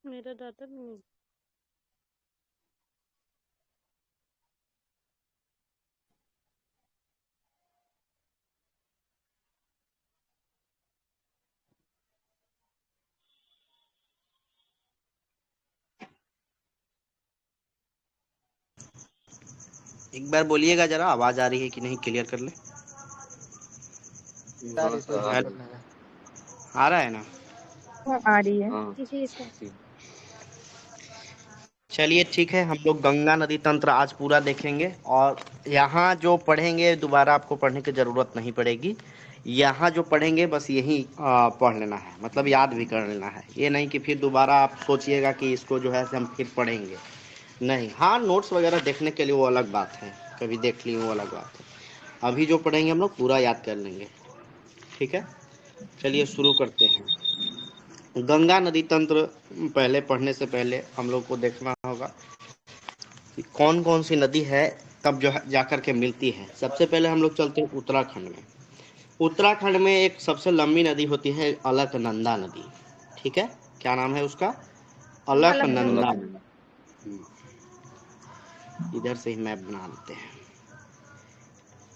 मेरा दादा नहीं। एक बार बोलिएगा जरा, आवाज आ रही है कि नहीं, क्लियर कर ले। आ रहा है ना? आ रही है। जी सर। चलिए ठीक है, हम लोग गंगा नदी तंत्र आज पूरा देखेंगे और यहाँ जो पढ़ेंगे दोबारा आपको पढ़ने की जरूरत नहीं पड़ेगी। यहाँ जो पढ़ेंगे बस यही पढ़ लेना है, मतलब याद भी कर लेना है। ये नहीं कि फिर दोबारा आप सोचिएगा कि इसको जो है से हम फिर पढ़ेंगे, नहीं। हाँ, नोट्स वगैरह देखने के लिए वो अलग बात है, कभी देख लिए वो अलग बात है। अभी जो पढ़ेंगे हम लोग पूरा याद कर लेंगे, ठीक है। चलिए शुरू करते हैं। गंगा नदी तंत्र पहले पढ़ने से पहले हम लोग को देखना होगा कि कौन कौन सी नदी है, कब जो है जाकर के मिलती है। सबसे पहले हम लोग चलते हैं उत्तराखंड में। उत्तराखंड में एक सबसे लंबी नदी होती है अलकनंदा नदी, ठीक है। क्या नाम है उसका? अलकनंदा नदी। इधर से ही मैप बना लेते हैं।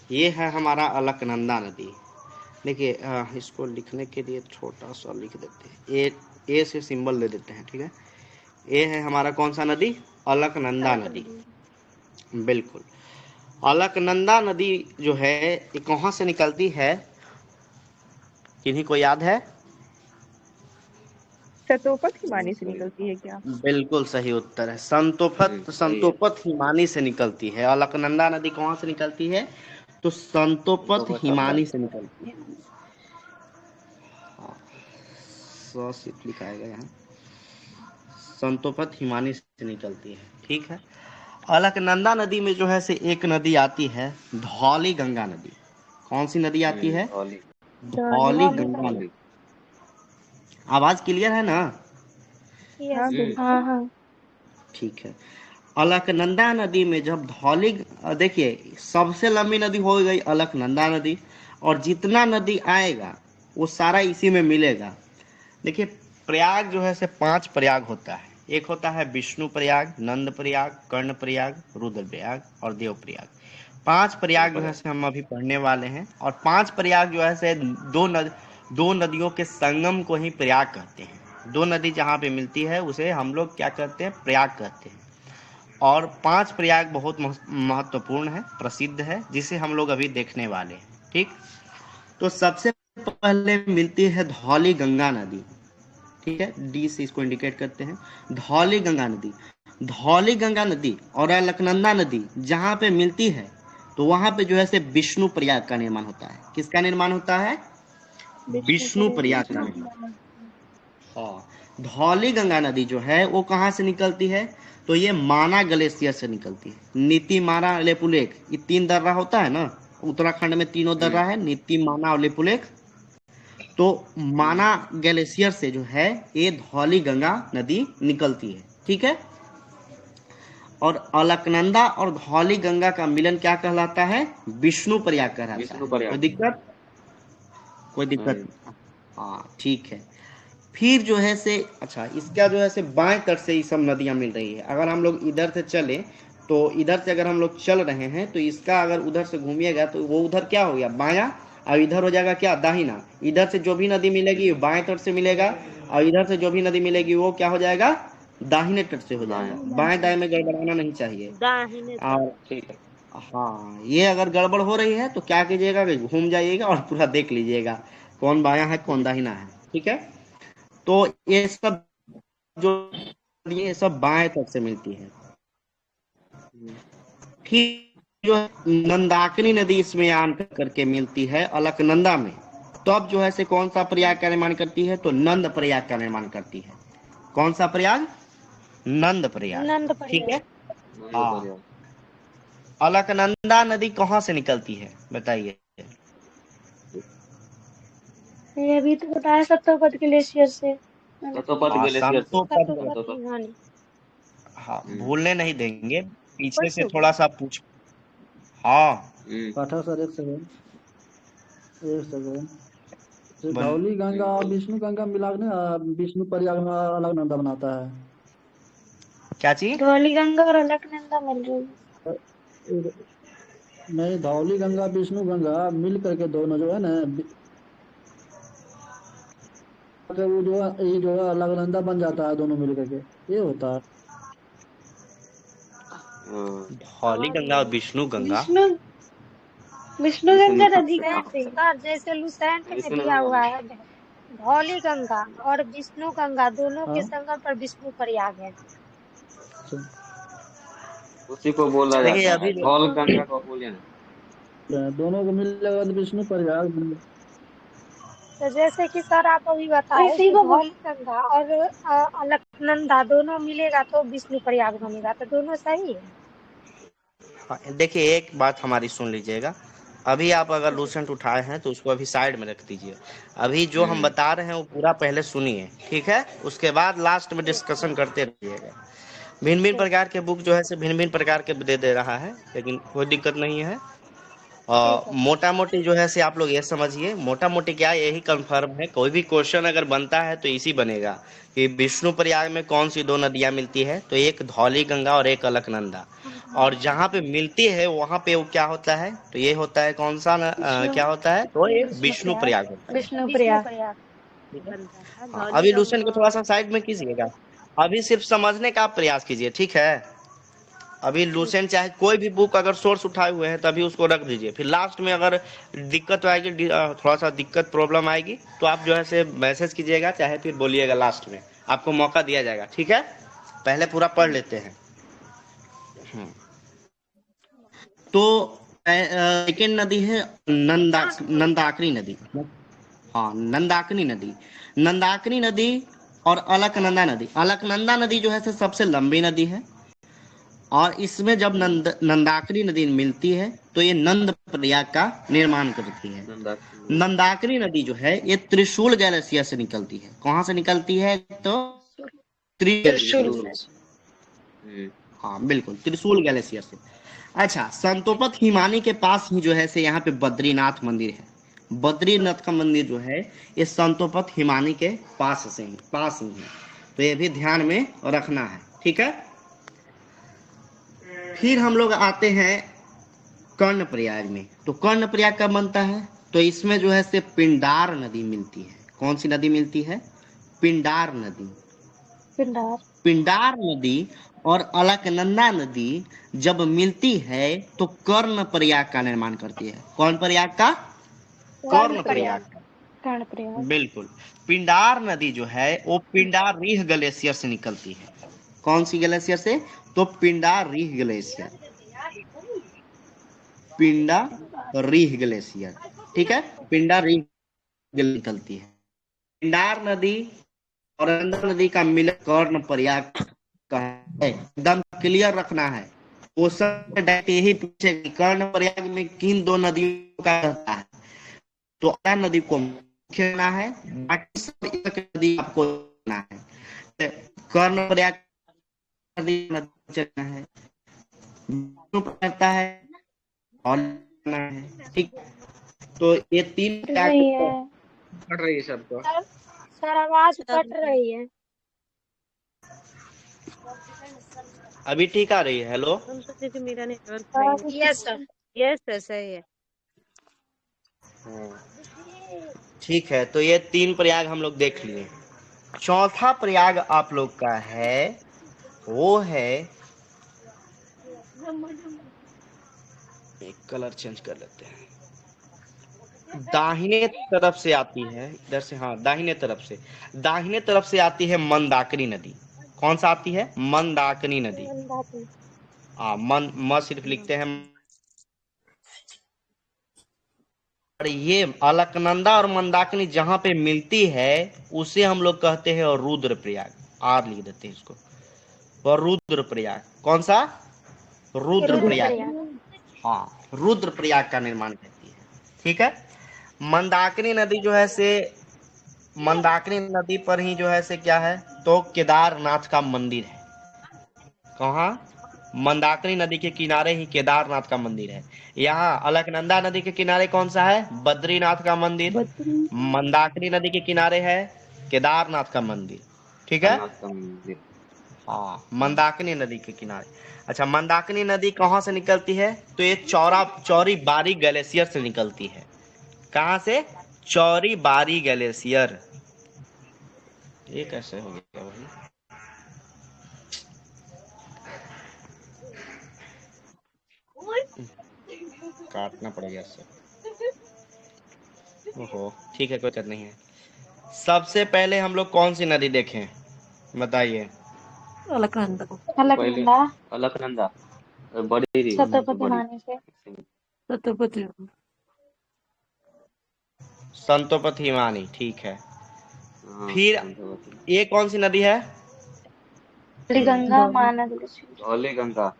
ये है हमारा अलकनंदा नदी। देखिए इसको लिखने के लिए छोटा सा लिख देते हैं, ए से सिंबल दे देते हैं, ठीक है। ये है हमारा कौन सा नदी? अलकनंदा नदी। बिल्कुल। अलकनंदा नदी जो है ये कहाँ से निकलती है, किन्हीं को याद है? सतोपत हिमानी से निकलती है क्या? बिल्कुल सही उत्तर है, संतोपत हिमानी से निकलती है। अलकनंदा नदी कहाँ से निकलती है? तो संतोपत हिमानी से निकलती है। हाँ, लिखा है यहाँ, संतोपत हिमानी से निकलती है, ठीक है। अलकनंदा नदी में जो है से एक नदी आती है धौली गंगा नदी। कौन सी नदी आती है? धौली गंगा नदी। आवाज क्लियर है ना? हाँ हाँ बिल्कुल। हाँ। ठीक है। अलकनंदा नदी में जब धौली, देखिए सबसे लंबी नदी हो गई अलकनंदा नदी, और जितना नदी आएगा वो सारा इसी में मिलेगा। देखिए प्रयाग जो है से 5 प्रयाग होता है। एक होता है विष्णु प्रयाग, नंद प्रयाग, कर्ण प्रयाग, रुद्र प्रयाग और देव प्रयाग। 5 प्रयाग जो है से हम अभी पढ़ने वाले हैं, और 5 प्रयाग जो है से दो नदियों के संगम को ही प्रयाग कहते हैं। दो नदी जहाँ पे मिलती है उसे हम लोग क्या कहते हैं? प्रयाग कहते हैं। और 5 प्रयाग बहुत महत्वपूर्ण है, प्रसिद्ध है, जिसे हम लोग अभी देखने वाले हैं, ठीक। तो सबसे पहले मिलती है धौली गंगा नदी, ठीक है। डी से इसको इंडिकेट करते हैं, धौली गंगा नदी। धौली गंगा नदी और अलकनंदा नदी जहां पे मिलती है तो वहां पे जो है से विष्णु प्रयाग का निर्माण होता है। किसका निर्माण होता है? विष्णु प्रयाग का निर्माण। हाँ, धौली गंगा नदी जो है वो कहाँ से निकलती है? तो ये माना ग्लेशियर से निकलती है। नीति, माना, लेपुलेख, ये 3 दर्रा होता है ना, उत्तराखंड में 3 दर्रा है, नीति, माना और लेपुलेख। तो माना ग्लेशियर से जो है ये धौली गंगा नदी निकलती है, ठीक है। और अलकनंदा और धौली गंगा का मिलन क्या कहलाता है? विष्णु प्रयाग कहलाता है। कोई दिक्कत? कोई दिक्कत? हाँ ठीक है। फिर जो है से अच्छा, इसका जो है से बाएं तट से ये सब नदियां मिल रही है। अगर हम लोग इधर से चले तो इधर से अगर हम लोग चल रहे हैं तो इसका अगर उधर से घूमिएगा तो वो उधर क्या हो गया? बायां। और इधर हो जाएगा क्या? दाहिना। इधर से जो भी नदी मिलेगी बाएं तट से मिलेगा, और इधर से जो भी नदी मिलेगी वो क्या हो जाएगा? दाहिने तट से हो जाएगा। बाएं दाएं में गड़बड़ाना नहीं चाहिए। दाहिने और तरफ। हाँ, ये अगर गड़बड़ हो रही है तो क्या कीजिएगा कि घूम जाइएगा और पूरा देख लीजिएगा कौन बायां है कौन दाहिना है, ठीक है। तो ये सब जो ये सब बाएं तरफ से मिलती है। फिर जो है नंदाकिनी नदी इसमें आन करके मिलती है अलकनंदा में। तो अब जो है से कौन सा प्रयाग का निर्माण करती है? तो नंद प्रयाग का निर्माण करती है। कौन सा प्रयाग? नंद प्रयाग, नंद ठीक प्रयाग। है। हाँ, अलकनंदा नदी कहाँ से निकलती है बताइए? ये अभी तो बताया सत्तोपद ग्लेशियर से। हाँ, संतोपद। सत्तोपद हिमानी। हाँ, भूलने नहीं देंगे, पीछे बस से हो थोड़ा गया। सा पूछ। हाँ, पाठक सर एक सेकंड, एक सेकंड। जैसे बोलिए। धौली गंगा और विष्णु गंगा मिला के ना विष्णु प्रयाग में अलकनंदा बनाता है। क्या चीज? धौली गंगा और अलकनंदा मिल रही है। नहीं, धौली गंगा विष्णु गंगा मिल करके दोनों जो है ना तो वो जो है ये जो है अलकनंदा बन जाता है, दोनों मिल करके ये होता है। धौली गंगा और विष्णु गंगा। विष्णु विष्णु गंगा नदी कहाँ से? सर जैसे लुसेंट में दिया हुआ है धौली गंगा और विष्णु गंगा दोनों के हाँ, संगम पर विष्णु प्रयाग है। उसी को बोला देखिए जाता अभी है, धौल गंगा को बोले ना। दोनों को मिलेगा तो विष्णु प्रयाग तो जैसे कि सर आप अभी बताए इसी कि को धौली गंगा और अलकनंदा दोनों मिलेगा तो विष्णु प्रयाग बनेगा, तो दोनों सही है। हाँ, देखिए एक बात हमारी सुन लीजिएगा। अभी आप अगर लूसेंट उठाए हैं तो उसको अभी साइड में रख दीजिए। अभी जो हम बता रहे हैं वो पूरा पहले सुनिए, ठीक है? उसके बाद लास्ट में डिस्कशन करते रहिएगा। भिन्न भिन्न प्रकार के बुक जो है से भिन्न भिन्न प्रकार के दे रहा है, लेकिन कोई दिक्कत नहीं है। और मोटा मोटी जो है से आप लोग ये समझिए, मोटा मोटी क्या यही कंफर्म है। कोई भी क्वेश्चन अगर बनता है तो इसी बनेगा कि विष्णु प्रयाग में कौन सी दो नदियां मिलती है, तो एक धौली गंगा और एक अलकनंदा। और जहाँ पे मिलती है वहां पे वो क्या होता है, तो ये होता है कौन सा क्या होता है, तो ये विष्णु प्रयाग होता है। विष्णु प्रयाग। हाँ, अभी लूसेंट को थोड़ा सा साइड में कीजिएगा। अभी सिर्फ समझने का आप प्रयास कीजिए, ठीक है? अभी लूसेंट चाहे कोई भी बुक अगर सोर्स उठाए हुए हैं तभी उसको रख दीजिए। फिर लास्ट में अगर दिक्कत आएगी, थोड़ा सा दिक्कत प्रॉब्लम आएगी, तो आप जो है से मैसेज कीजिएगा, चाहे फिर बोलिएगा, लास्ट में आपको मौका दिया जाएगा, ठीक है? पहले पूरा पढ़ लेते हैं। तो सेकेंड नदी है नंदाकिनी नदी। हाँ, नंदाकिनी नदी। नंदाकिनी नदी और अलकनंदा नदी। अलकनंदा नदी जो है से सबसे लंबी नदी है, और इसमें जब नंदाकिनी नदी मिलती है तो ये नंद प्रयाग का निर्माण करती है। नंदाकिनी नदी जो है ये त्रिशूल ग्लेशियर से निकलती है। कहाँ से निकलती है? तो त्रिशूल। हाँ बिल्कुल, त्रिशूल ग्लेशियर से। अच्छा, संतोपत हिमानी के पास ही जो है से यहाँ पे बद्रीनाथ मंदिर है। बद्रीनाथ का मंदिर जो है ये संतोपत हिमानी के पास ही है, तो ये भी ध्यान में रखना है, ठीक है? फिर हम लोग आते हैं कर्णप्रयाग में। तो कर्णप्रयाग कब बनता है? तो इसमें जो है से पिंडार नदी मिलती है। कौन सी नदी मिलती है? पिंडार नदी। पिंडार नदी और अलकनंदा नदी जब मिलती है तो कर्णप्रयाग का निर्माण करती है। कौन प्रयाग का? कर्णप्रयाग। कर्णप्रयाग। बिल्कुल। पिंडार नदी जो है वो पिंडार रीह ग्लेशियर से निकलती है। कौन सी ग्लेशियर से? तो पिंडार रीह ग्लेशियर। पिंडार रीह ग्लेशियर, ठीक है? पिंडार रीह निकलती है। पिंडार नदी और अलकनंदा नदी का मिलन कर्णप्रयाग का है। एकदम क्लियर रखना है। वो सब यही पूछे कर्णप्रयाग में किन दो नदियों का रहता है, तो अलकनंदा नदी को मुख्य लेना है, बाकी सब एक नदी आपको लेना है। कर्णप्रयाग नदी चलना है, करता है और है, ठीक? तो ये तीन पढ़ रही है सबको। सर आवाज कट रही है। अभी ठीक आ रही है? हेलो, हम सोचे कि मेरा network yes sir. Yes sir सही है। ठीक है। तो ये तीन प्रयाग हम लोग देख लिए। चौथा प्रयाग आप लोग का है, वो है, एक कलर चेंज कर लेते हैं, दाहिने तरफ से आती है इधर से। हाँ, दाहिने तरफ से आती है मंदाकिनी नदी। कौन सा आती है? मंदाकिनी नदी। म सिर्फ लिखते हैं। और ये अलकनंदा और मंदाकिनी जहां पे मिलती है उसे हम लोग कहते हैं और रुद्रप्रयाग। आर लिख देते हैं इसको, और रुद्रप्रयाग। कौन सा? रुद्रप्रयाग। हाँ, रुद्रप्रयाग का निर्माण करती है, ठीक है? मंदाकिनी नदी जो है से, मंदाकिनी नदी पर ही जो है से क्या है, तो केदारनाथ का मंदिर है। कहाँ? मंदाकिनी नदी के किनारे ही केदारनाथ का मंदिर है। यहाँ अलकनंदा नदी के किनारे कौन सा है? बद्रीनाथ का मंदिर। मंदाकिनी नदी के किनारे है केदारनाथ का मंदिर। ठीक है, केदारनाथ का मंदिर। हाँ, मंदाकिनी नदी के किनारे। अच्छा, मंदाकिनी नदी कहाँ से निकलती है? तो ये चौरी बारी ग्लेशियर से निकलती है। कहाँ से? चौरी बारी ग्लेशियर। ये कैसे हो गया भाई? काटना पड़ेगा इससे। ओहो, ठीक है, कोई दिक्कत नहीं है। सबसे पहले हम लोग कौन सी नदी देखें, बताइए? पहले अलकनंदा बड़ी छत्रपति माने से संतोपति हिमानी, ठीक है। हाँ, फिर संतोपति। ये कौन सी नदी है? गंगा मानस धौली गंगा।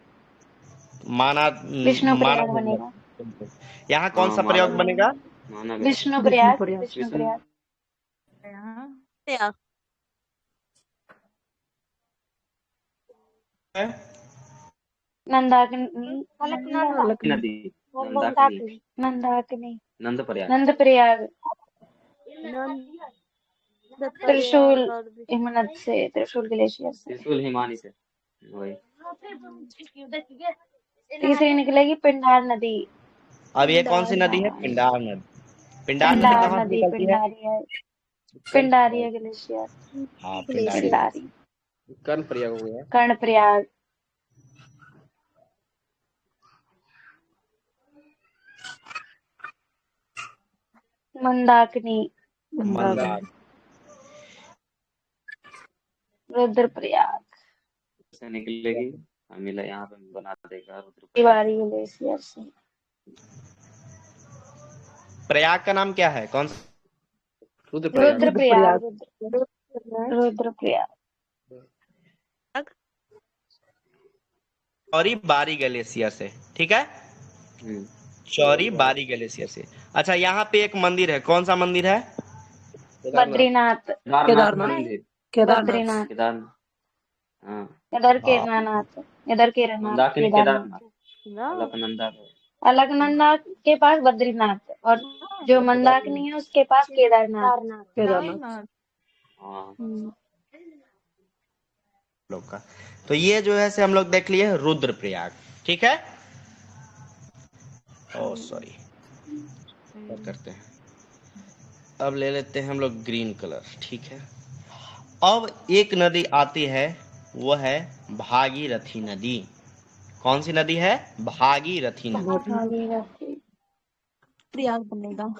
माना विष्णु प्रयाग माना बनेगा। यहाँ कौन हाँ, सा प्रयोग माना बनेगा? माना गया। विष्णु प्रयाग विष्णु प्रयाग नंदाकिनी नदी नंदाकिनी नंद प्रयाग। नंद प्रयाग त्रिशूल हिमनद से, त्रिशूल ग्लेशियर से। त्रिशूल हिमानी से वही। तीसरी निकलेगी पिंडार नदी। अब ये कौन सी नदी है? पिंडार नदी। पिंडार नदी पिंडार कहाँ से नदी निकलती है? पिंडारी है ग्लेशियर। हाँ, पिंडारी। पिंडारी कर्ण प्रयाग हो गया। कर्ण प्रयाग मंदाकिनी मंदार। रुद्रप्रयाग से निकलेगी, मिला यहाँ पे बना देगा रुद्रप्रयाग। तिवारी ग्लेशियर से। प्रयाग का नाम क्या है? कौन सा? रुद्रप्रयाग रुद्रप्रयाग चौरी बारी ग्लेशियर से, ठीक है, हम्म, चौरी बारी ग्लेशियर से। अच्छा, यहाँ पे एक मंदिर है, कौन सा मंदिर है? बद्रीनाथ मंदिर। बद्रीनाथ केदारनाथ। हाँ, इधर केदारनाथ इधर केदारनाथ मंदाकिनी केदारनाथ। अलकनंदा अलकनंदा के पास बद्रीनाथ और जो मंदाकिनी है उसके पास केदारनाथ। हाँ, लोग का। तो ये जो है से हम लोग देख लिए रुद्रप्रयाग, ठीक है। ओ सॉरी, करते हैं। अब ले लेते हैं हम लोग ग्रीन कलर, ठीक है। अब एक नदी आती है, वो है भागीरथी नदी। कौन सी नदी है? भागीरथी नदी। प्रयाग बनेगा।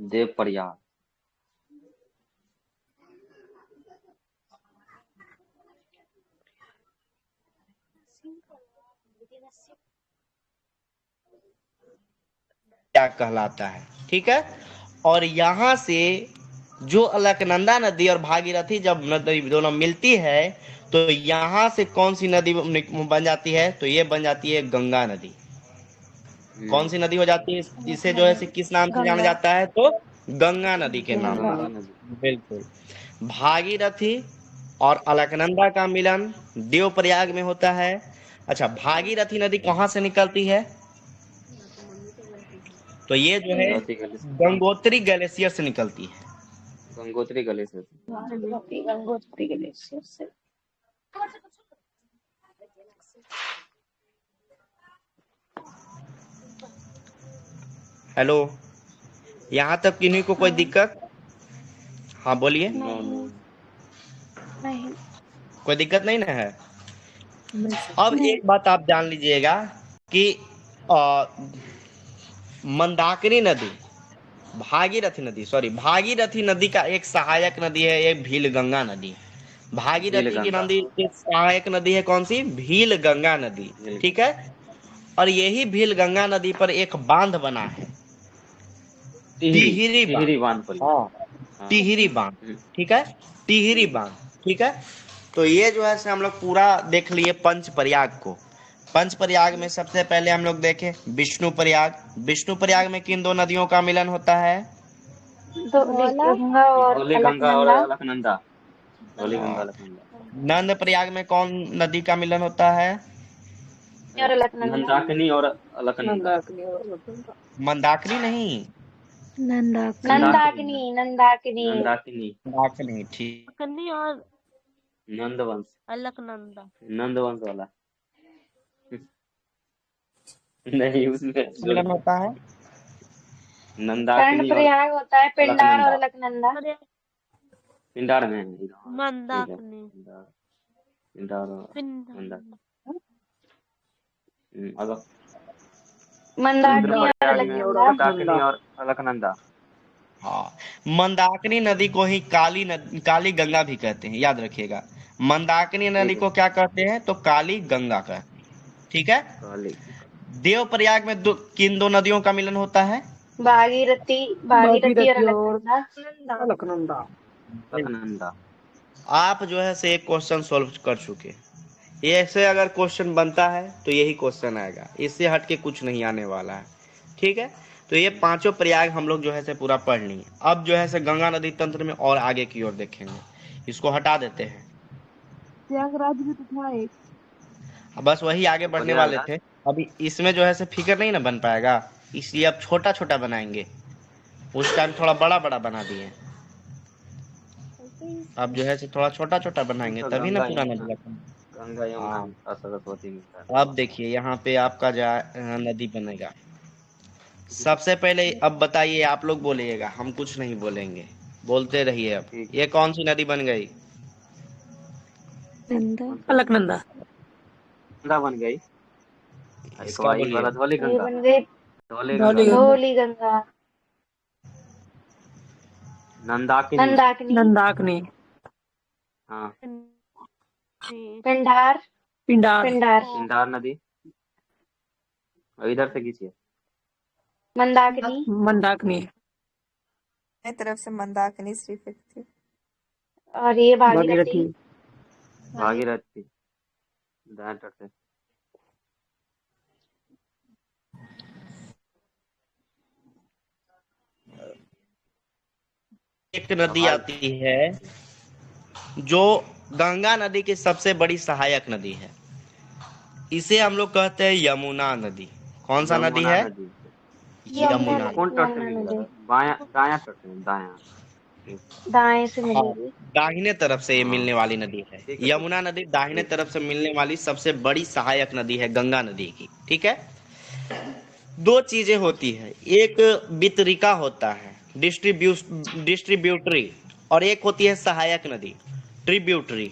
देव प्रयाग। क्या कहलाता है, ठीक है। और यहाँ से जो अलकनंदा नदी और भागीरथी जब नदी दोनों मिलती है तो यहाँ से कौन सी नदी बन जाती है? तो ये बन जाती है गंगा नदी। कौन सी नदी हो जाती है? इसे जो है किस नाम से जाना जाता है? तो गंगा नदी के नाम से। बिल्कुल। भागीरथी और अलकनंदा का मिलन देवप्रयाग में होता है। अच्छा, भागीरथी नदी कहाँ से निकलती है? तो ये जो है गंगोत्री ग्लेशियर से निकलती है। गंगोत्री ग्लेशियर। गंगोत्री ग्लेशियर से। हेलो, यहाँ तक किन्हीं को कोई दिक्कत? हाँ बोलिए। नहीं, कोई दिक्कत नहीं ना है। अब एक बात आप जान लीजिएगा कि मंदाकिनी नदी, भागीरथी नदी का एक सहायक नदी है, एक भील गंगा नदी। भागीरथी की नदी एक सहायक नदी है, कौन सी? भील गंगा नदी, ठीक है। और यही भील गंगा नदी पर एक बांध बना है, टिहरी बांध। टिहरी बांध, ठीक है, टिहरी बांध, ठीक है। तो ये जो है हम लोग पूरा देख लिए पंच प्रयाग को। पंच प्रयाग में सबसे पहले हम लोग देखें विष्णु प्रयाग। विष्णु प्रयाग में किन दो नदियों का मिलन होता है? गंगा और धौली गंगा और अलकनंदा। अलकनंदा। धौली गंगा अलकनंदा। नंद प्रयाग में कौन नदी का मिलन होता है? और अलकनंदा। नंदाकिनी और अलकनंदा। मंदाकिनी और अलकनंदा। मंदाकिनी नहीं, नंदाकिनी। नंदाकिनी नंदाकिनी। नंदाकिनी। मंदाकिनी, ठीक। कन्नी और नंदवंश। अलकनंदा। नंदवंश वाला। नहीं उसमें मिलन होता है कर्ण नंदाकिनी और प्रयाग होता है, पिंडार और अलकनंदा। अलकनंदा। पिंडार में है। ठीक है। मंदाकिनी। पिंडार और मंदार। अलग। मंदाकिनी और रुद्रप्रयाग में अलकनंदा। मंदाकिनी और अलकनंदा। हाँ, मंदाकिनी नदी को ही काली गंगा भी कहते हैं, याद रखिएगा। मंदाकिनी नदी ठीक को है। क्या कहते हैं? तो काली गंगा कहते हैं, ठीक है। काली। देवप्रयाग में किन दो नदियों का मिलन होता है? भागीरथी भागीरथी और भागीरथी और अलकनंदा। अलकनंदा। अलकनंदा। आप जो है से एक क्वेश्चन सॉल्व कर चुके। ये ऐसे अगर क्वेश्चन बनता है तो यही क्वेश्चन आएगा, इससे हट के कुछ नहीं आने वाला है, ठीक है। तो ये पांचों प्रयाग हम लोग जो है से पूरा पढ़ लिए। अब जो है से गंगा नदी तंत्र में और आगे की ओर देखेंगे। इसको हटा देते हैं, प्रयागराज भी तो था एक। बस वही आगे बढ़ने वाले थे। अभी इसमें जो है से फिगर नहीं ना बन पाएगा, इसलिए अब छोटा छोटा बनाएंगे। उस टाइम थोड़ा बड़ा बड़ा बना दिए, अब जो है से थोड़ा छोटा छोटा बनाएंगे, तभी ना पूरा नदी लगता। गंगा यमुना हाँ। मिलता, सरस्वती मिलता। अब देखिए यहाँ पे आपका नदी बनेगा। सबसे पहले अब बताइए, आप लोग बोलिएगा, हम कुछ नहीं बोलेंगे, बोलते रहिए। अब ठीक। ये कौन सी नदी बन गई? नंदा। अलकनंदा। गंगा बन गई। एक इसका वाही बोलिए। वाला धौली ये गंगा। बन गई धौली धौली गंगा। गंगा। धौली गंगा। नंदाकिनी। नंदाकिनी। नंदाकिनी। हाँ। पिंडार पिंडार। पिंडार। पिंडार नदी। और इधर से खींचिए। मंदाकिनी। मंदाकिनी। तरफ से मंदाकिनी सिर्फ एक थी। और ये भागीरथी। भागीरथी। दाएं तट से। एक नदी आती है जो गंगा नदी की सबसे बड़ी सहायक नदी है, इसे हम लोग कहते हैं यमुना नदी। कौन सा नदी है? यमुना। कौन तट से मिलेगा? बायां दायां तट से। दायां। दाएं से हाँ, मिलेगी। दाहिने तरफ से ये हाँ। मिलने वाली नदी है। ठीक है। यमुना नदी दाहिने तरफ से मिलने वाली सबसे बड़ी सहायक नदी है गंगा नदी की, ठीक है। दो चीजें होती है, एक वितरिका होता है, डिस्ट्रीब्यूटरी, और एक होती है सहायक नदी, ट्रिब्यूटरी।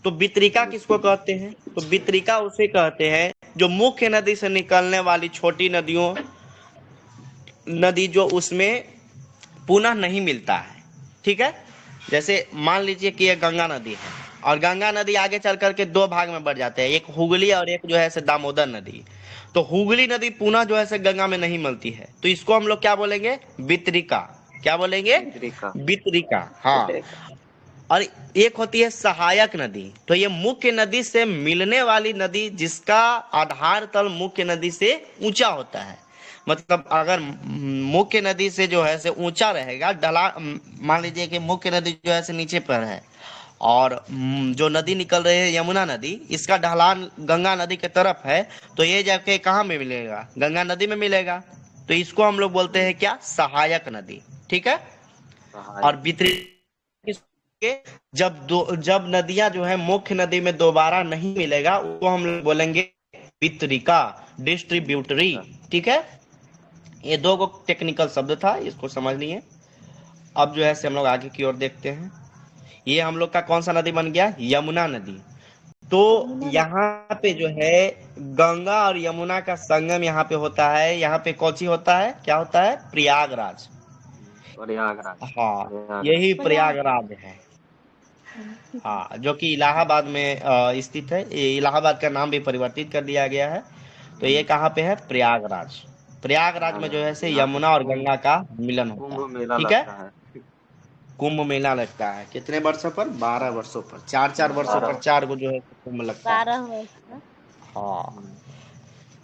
तो वितरिका किसको कहते हैं? तो वितरिका उसे कहते हैं जो मुख्य नदी से निकलने वाली छोटी नदी जो उसमें पुनः नहीं मिलता है, ठीक है। जैसे मान लीजिए कि ये गंगा नदी है, और गंगा नदी आगे चल करके दो भाग में बढ़ जाते हैं, एक हुगली और एक जो है से दामोदर नदी। तो हुगली नदी पुनः जो है से गंगा में नहीं मिलती है, तो इसको हम लोग क्या बोलेंगे? वितरिका। क्या बोलेंगे? वितरिका। हाँ। और एक होती है सहायक नदी। तो ये मुख्य नदी से मिलने वाली नदी जिसका आधार तल मुख्य नदी से ऊंचा होता है। मतलब अगर मुख्य नदी से जो है से ऊंचा रहेगा, मान लीजिए कि मुख्य नदी जो है से नीचे पर है, और जो नदी निकल रही है यमुना नदी, इसका ढलान गंगा नदी के तरफ है, तो ये जाके कहाँ में मिलेगा? गंगा नदी में मिलेगा। तो इसको हम लोग बोलते हैं क्या? सहायक नदी, ठीक है। और वितरिक जब नदियां जो है मुख्य नदी में दोबारा नहीं मिलेगा, उसको हम लोग बोलेंगे वितरिका, डिस्ट्रीब्यूटरी, ठीक है। ये दो को टेक्निकल शब्द था, इसको समझ लिए। अब जो है से हम लोग आगे की ओर देखते हैं। ये हम लोग का कौन सा नदी बन गया? यमुना नदी। तो यहाँ पे जो है गंगा और यमुना का संगम यहाँ पे होता है। यहाँ पे कौन होता है? क्या होता है? प्रयागराज। हाँ, यही प्रयागराज है। हाँ, जो कि इलाहाबाद में स्थित है। इलाहाबाद का नाम भी परिवर्तित कर दिया गया है। तो ये कहाँ पे है? प्रयागराज। प्रयागराज में जो है से यमुना और गंगा का मिलन होता है, ठीक है। कुंभ मेला लगता है कितने वर्षों पर? 12 वर्षों पर, 4 वर्षों पर 4 को जो है कुंभ लगता है। 12 वर्ष। हाँ,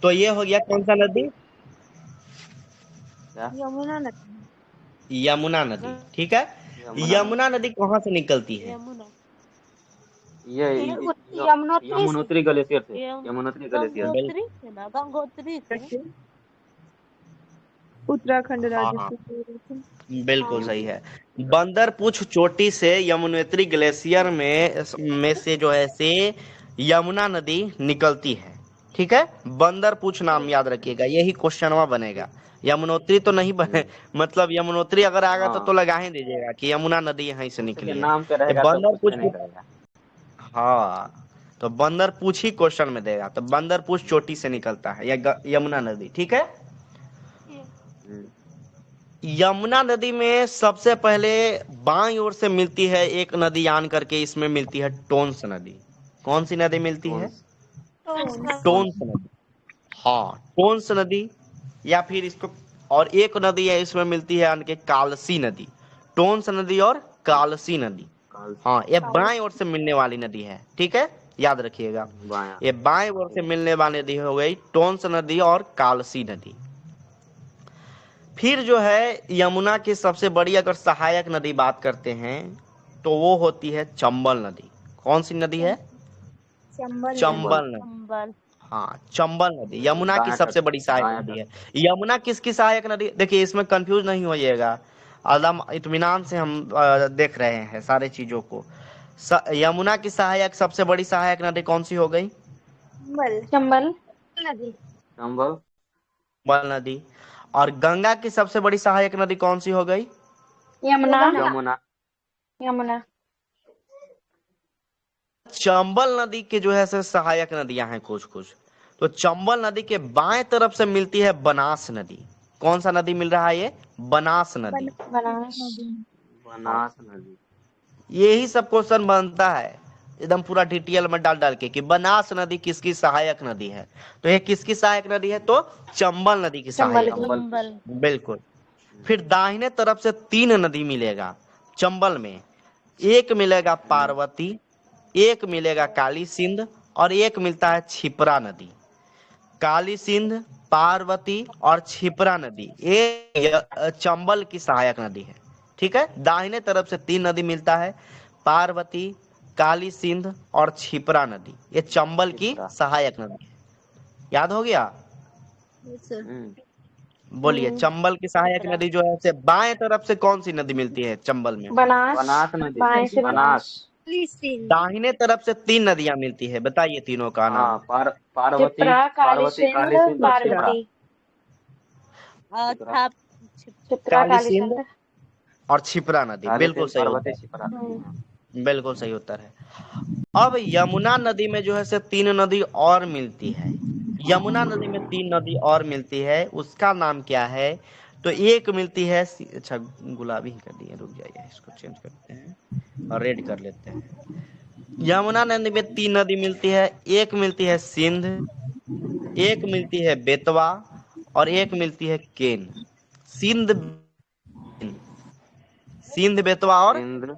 तो ये हो गया कौन सा नदी? यमुना नदी। यमुना नदी, ठीक है। यमुना नदी कहाँ से निकलती है? यमुना ये यमुनोत्री ग्लेशियर से, यमुनोत्री ग्लेशियर से। गंगोत्री से ना, गंगोत्री से। उत्तराखंड राज्य हाँ से। बिल्कुल सही है। बंदरपुछ चोटी से यमुनोत्री ग्लेशियर में से जो है से यमुना नदी निकलती है, ठीक है। बंदरपुछ नाम याद रखिएगा, यही क्वेश्चनवा बनेगा। यमुनोत्री तो नहीं बने, मतलब यमुनोत्री अगर आएगा तो हाँ, लगा ही दीजिएगा कि यमुना नदी यहीं से निकली है। नाम पे ये रहेगा तो बंदरपुछ, क्वेश्चन नहीं रहेगा। हाँ तो बंदरपुछ ही क्वेश्चन में देगा, तो बंदरपुछ चोटी से निकलता है यमुना नदी, ठीक है। हम्म, यमुना नदी में सबसे पहले बाईं ओर से मिलती है एक नदी आन करके, इसमें मिलती है टोंस नदी। कौन सी नदी मिलती है? टोंस नदी। हाँ टोंस नदी, या फिर इसको और एक नदी है इसमें मिलती है यानी कि कालसी नदी। टोंस नदी और कालसी नदी, हाँ ये बाएं ओर से मिलने वाली नदी है, ठीक है, याद रखिएगा। बायां। ये बाएं ओर से मिलने वाली नदी हो गई टोंस नदी और कालसी नदी। फिर जो है यमुना की सबसे बड़ी अगर सहायक नदी बात करते हैं तो वो होती है चंबल नदी। कौन सी नदी है? चंबल नदी। चंबल। हाँ चंबल नदी यमुना की दायां सबसे तट, बड़ी सहायक दायां नदी तट। है। यमुना किसकी सहायक नदी? देखिए इसमें कंफ्यूज नहीं होइएगा, आलम इत्मीनान से हम देख रहे हैं सारे चीजों को। यमुना की सहायक सबसे बड़ी सहायक नदी कौन सी हो गई? चंबल। चंबल। चंबल नदी। और गंगा की सबसे बड़ी सहायक नदी कौन सी हो गई? यमुना। यमुना। यमुना। चंबल नदी के जो है से सहायक नदियां हैं कुछ कुछ। तो चंबल नदी के बाएं तरफ से मिलती है बनास नदी। कौन सा नदी मिल रहा है ये? बनास नदी। बनास। बनास नदी। यही सब क्वेश्चन बनता है एकदम पूरा डिटेल में डाल डाल के कि बनास नदी किसकी सहायक नदी है। तो ये किसकी सहायक नदी है? तो चंबल नदी की चंबल सहायक की। नदी। चंबल। बिल्कुल। फिर दाहिने तरफ से 3 नदी मिलेगा चंबल में। एक मिलेगा पार्वती, एक मिलेगा काली सिंध, और एक मिलता है क्षिप्रा नदी। काली सिंध, पार्वती और क्षिप्रा नदी ये चंबल की सहायक नदी है, ठीक है। दाहिने तरफ से 3 नदी मिलता है, पार्वती, काली सिंध और क्षिप्रा नदी, ये चंबल की क्षिप्रा। सहायक नदी है। याद हो गया? बोलिए चंबल की सहायक नदी जो है से बाएं तरफ से कौन सी नदी मिलती है चंबल में? बनास। बनास नदी। बाएं से बनास। दाहिने तरफ से 3 नदियां मिलती है, बताइए तीनों का नाम। हाँ, पार्वती, क्षिप्रा, काली पार्वती, काली सिंध, सिंध और क्षिप्रा। पार्वती। अच्छा। क्षिप्रा, काली काली सिंध सिंध। और क्षिप्रा नदी, काली बिल्कुल सिंध, सही पार्वती, उत्तर, क्षिप्रा। बिल्कुल सही उत्तर है। अब यमुना नदी में जो है से 3 नदी और मिलती है। यमुना नदी में 3 नदी और मिलती है, उसका नाम क्या है? तो एक मिलती है, अच्छा गुलाबी ही कर दिए, रुक जाइए इसको चेंज करते हैं और रेड कर लेते हैं। यमुना नदी में 3 नदी मिलती है, एक मिलती है सिंध, एक मिलती है बेतवा और एक मिलती है केन। सिंध, सिंध बेतवा और सिंध,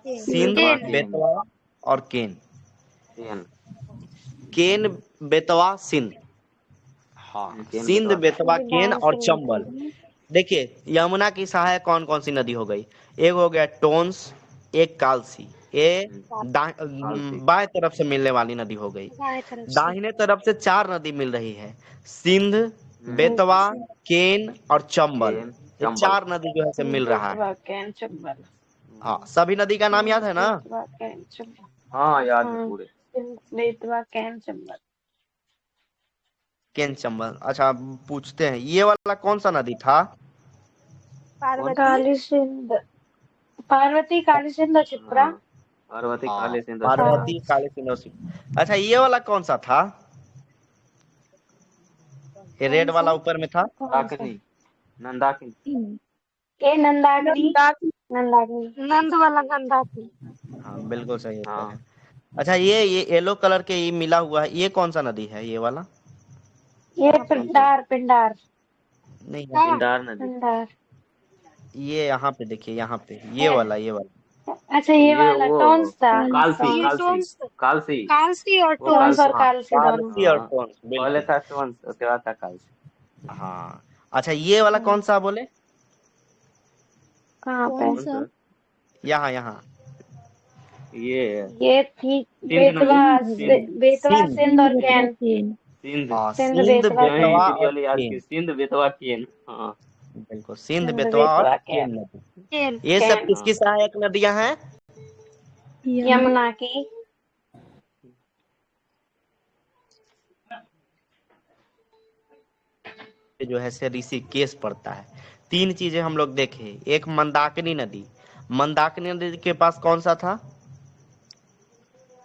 सिंध केन। बेतवा और केन। केन। केन बेतवा सिंध, हाँ केन, सिंध बेतवा। बेतवा केन और चंबल। देखिए यमुना की सहायक कौन कौन सी नदी हो गई? एक हो गया टोंस, एक कालसी, ये बाएं तरफ से मिलने वाली नदी हो गई। दाहिने तरफ से 4 नदी मिल रही है, सिंध, बेतवा, केन और चंबल। केन, ये चंबल। 4 नदी जो है से मिल रहा है। बेतवा, केन, चंबल। हाँ सभी नदी का नाम याद है ना? बेतवा, केन, चंबल। हाँ, याद है पूरे। बेतवा, केन, चंबल। केन चंबल। अच्छा पूछते हैं ये वाला कौन सा नदी था? काली सिंध, पार्वती, काली सिंध और क्षिप्रा। हाँ, पार्वती, हाँ काली सिंध और क्षिप्रा। पार्वती, काली सिंध और क्षिप्रा। अच्छा ये वाला कौन सा था? ये रेड वाला ऊपर में था, मंदाकिनी, नंदाकिनी। ये नंदाकिनी। नंदाकिनी। नंद वाला नंदाकिनी। हाँ बिल्कुल सही उत्तर हाँ। है। अच्छा ये येलो कलर के ये मिला हुआ है, ये कौन सा नदी है ये वाला? ये पिंडार, पिंडार। नहीं पिंडार नदी। पिंडार। ये यहाँ पे देखिए, यहाँ पे ये वाला, ये वाला। अच्छा ये वाला वो टोन्स था। कालसी, कालसी, कालसी और वो टोन्स और कालसी। कालसी दोनों। कालसी और टोंस, पहले बिल्कुल। था टोन्स, उसके बाद था कालसी। हाँ अच्छा ये वाला कौन सा बोले? कहाँ पे? कौन सा? यहाँ यहाँ ये थी सिंध बेतवा नदी, सिंध बेतवा सिंध। सिंध और कैन। सिंध। हाँ, सिंध सिंध बेतवा हाँ, कैन। बेतवा इसीलिए और वाले याद की, केन। सिंध बेतवा केन। हाँ बिल्कुल, सिंध सिंध बेतवा और बेतवा केन कैन। नदी। ये सब कैन। किसकी सहायक नदियां हैं? यमुना की। जो है से ऋषिकेश पड़ता है। 3 चीजें हम लोग देखे। एक मंदाकिनी नदी। मंदाकिनी नदी के पास कौन सा था?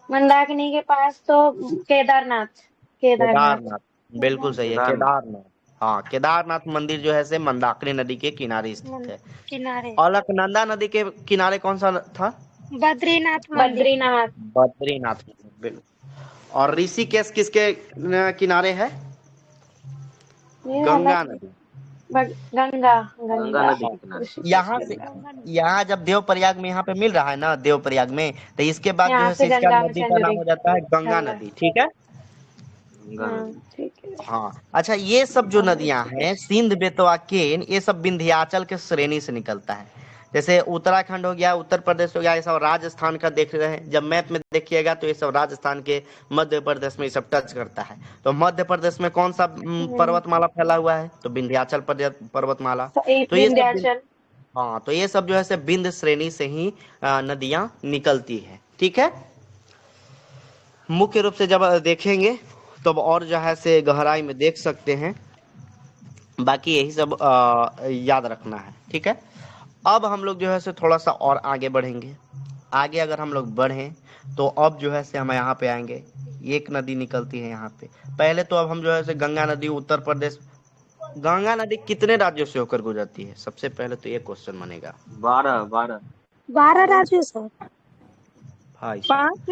मंदाकिनी के पास तो केदारनाथ। केदारनाथ। केदारनाथ। बिल्कुल सही है, केदारनाथ। केदारनाथ। हाँ, केदारनाथ मंदिर जो है से मंदाकिनी नदी के किनारे स्थित है। किनारे। अलकनंदा नदी के किनारे कौन सा था? बद्रीनाथ बद्रीनाथ। बद्रीनाथ। बिल्कुल। और ऋषिकेश किसके किनारे है? ये गंगा अलग नदी। गंगा। गंगा गंगा। नदी के किनारे। यहाँ से, यहाँ जब देवप्रयाग में यहाँ पे मिल रहा है ना, देवप्रयाग में, तो इसके बाद जो यहाँ है से से इसका गंगा में नदी का नाम चंद्री। हो जाता है गंगा गंगा। नदी। ठीक है। गंगा नदी। ठीक है। हाँ, अच्छा, ये सब जो नदियां हैं, सिंध बेतवा केन, ये सब विंध्याचल के श्रेणी से निकलता है। जैसे उत्तराखंड हो गया, उत्तर प्रदेश हो गया, ये सब राजस्थान का देख रहे हैं। जब मैप में देखिएगा तो ये सब राजस्थान के, मध्य प्रदेश में ये सब टच करता है। तो मध्य प्रदेश में कौन सा पर्वतमाला फैला हुआ है? तो विंध्याचल पर्वतमाला। तो ये सब विंध्याचल। हाँ, तो ये सब जो है से विंध्य श्रेणी से ही नदियां निकलती है। ठीक है। मुख्य रूप से जब देखेंगे तब और जो है से गहराई में देख सकते हैं। बाकी यही सब याद रखना है। ठीक है। अब हम लोग जो है से थोड़ा सा और आगे बढ़ेंगे। आगे अगर हम लोग बढ़ें तो अब जो है से हम यहाँ पे आएंगे। एक नदी निकलती है यहाँ पे। पहले तो अब हम जो है से गंगा नदी, उत्तर प्रदेश। गंगा नदी कितने राज्यों से होकर गुजरती है? सबसे पहले तो ये क्वेश्चन बनेगा। 12 12। 12 राज्यों से। भाई साहब, 5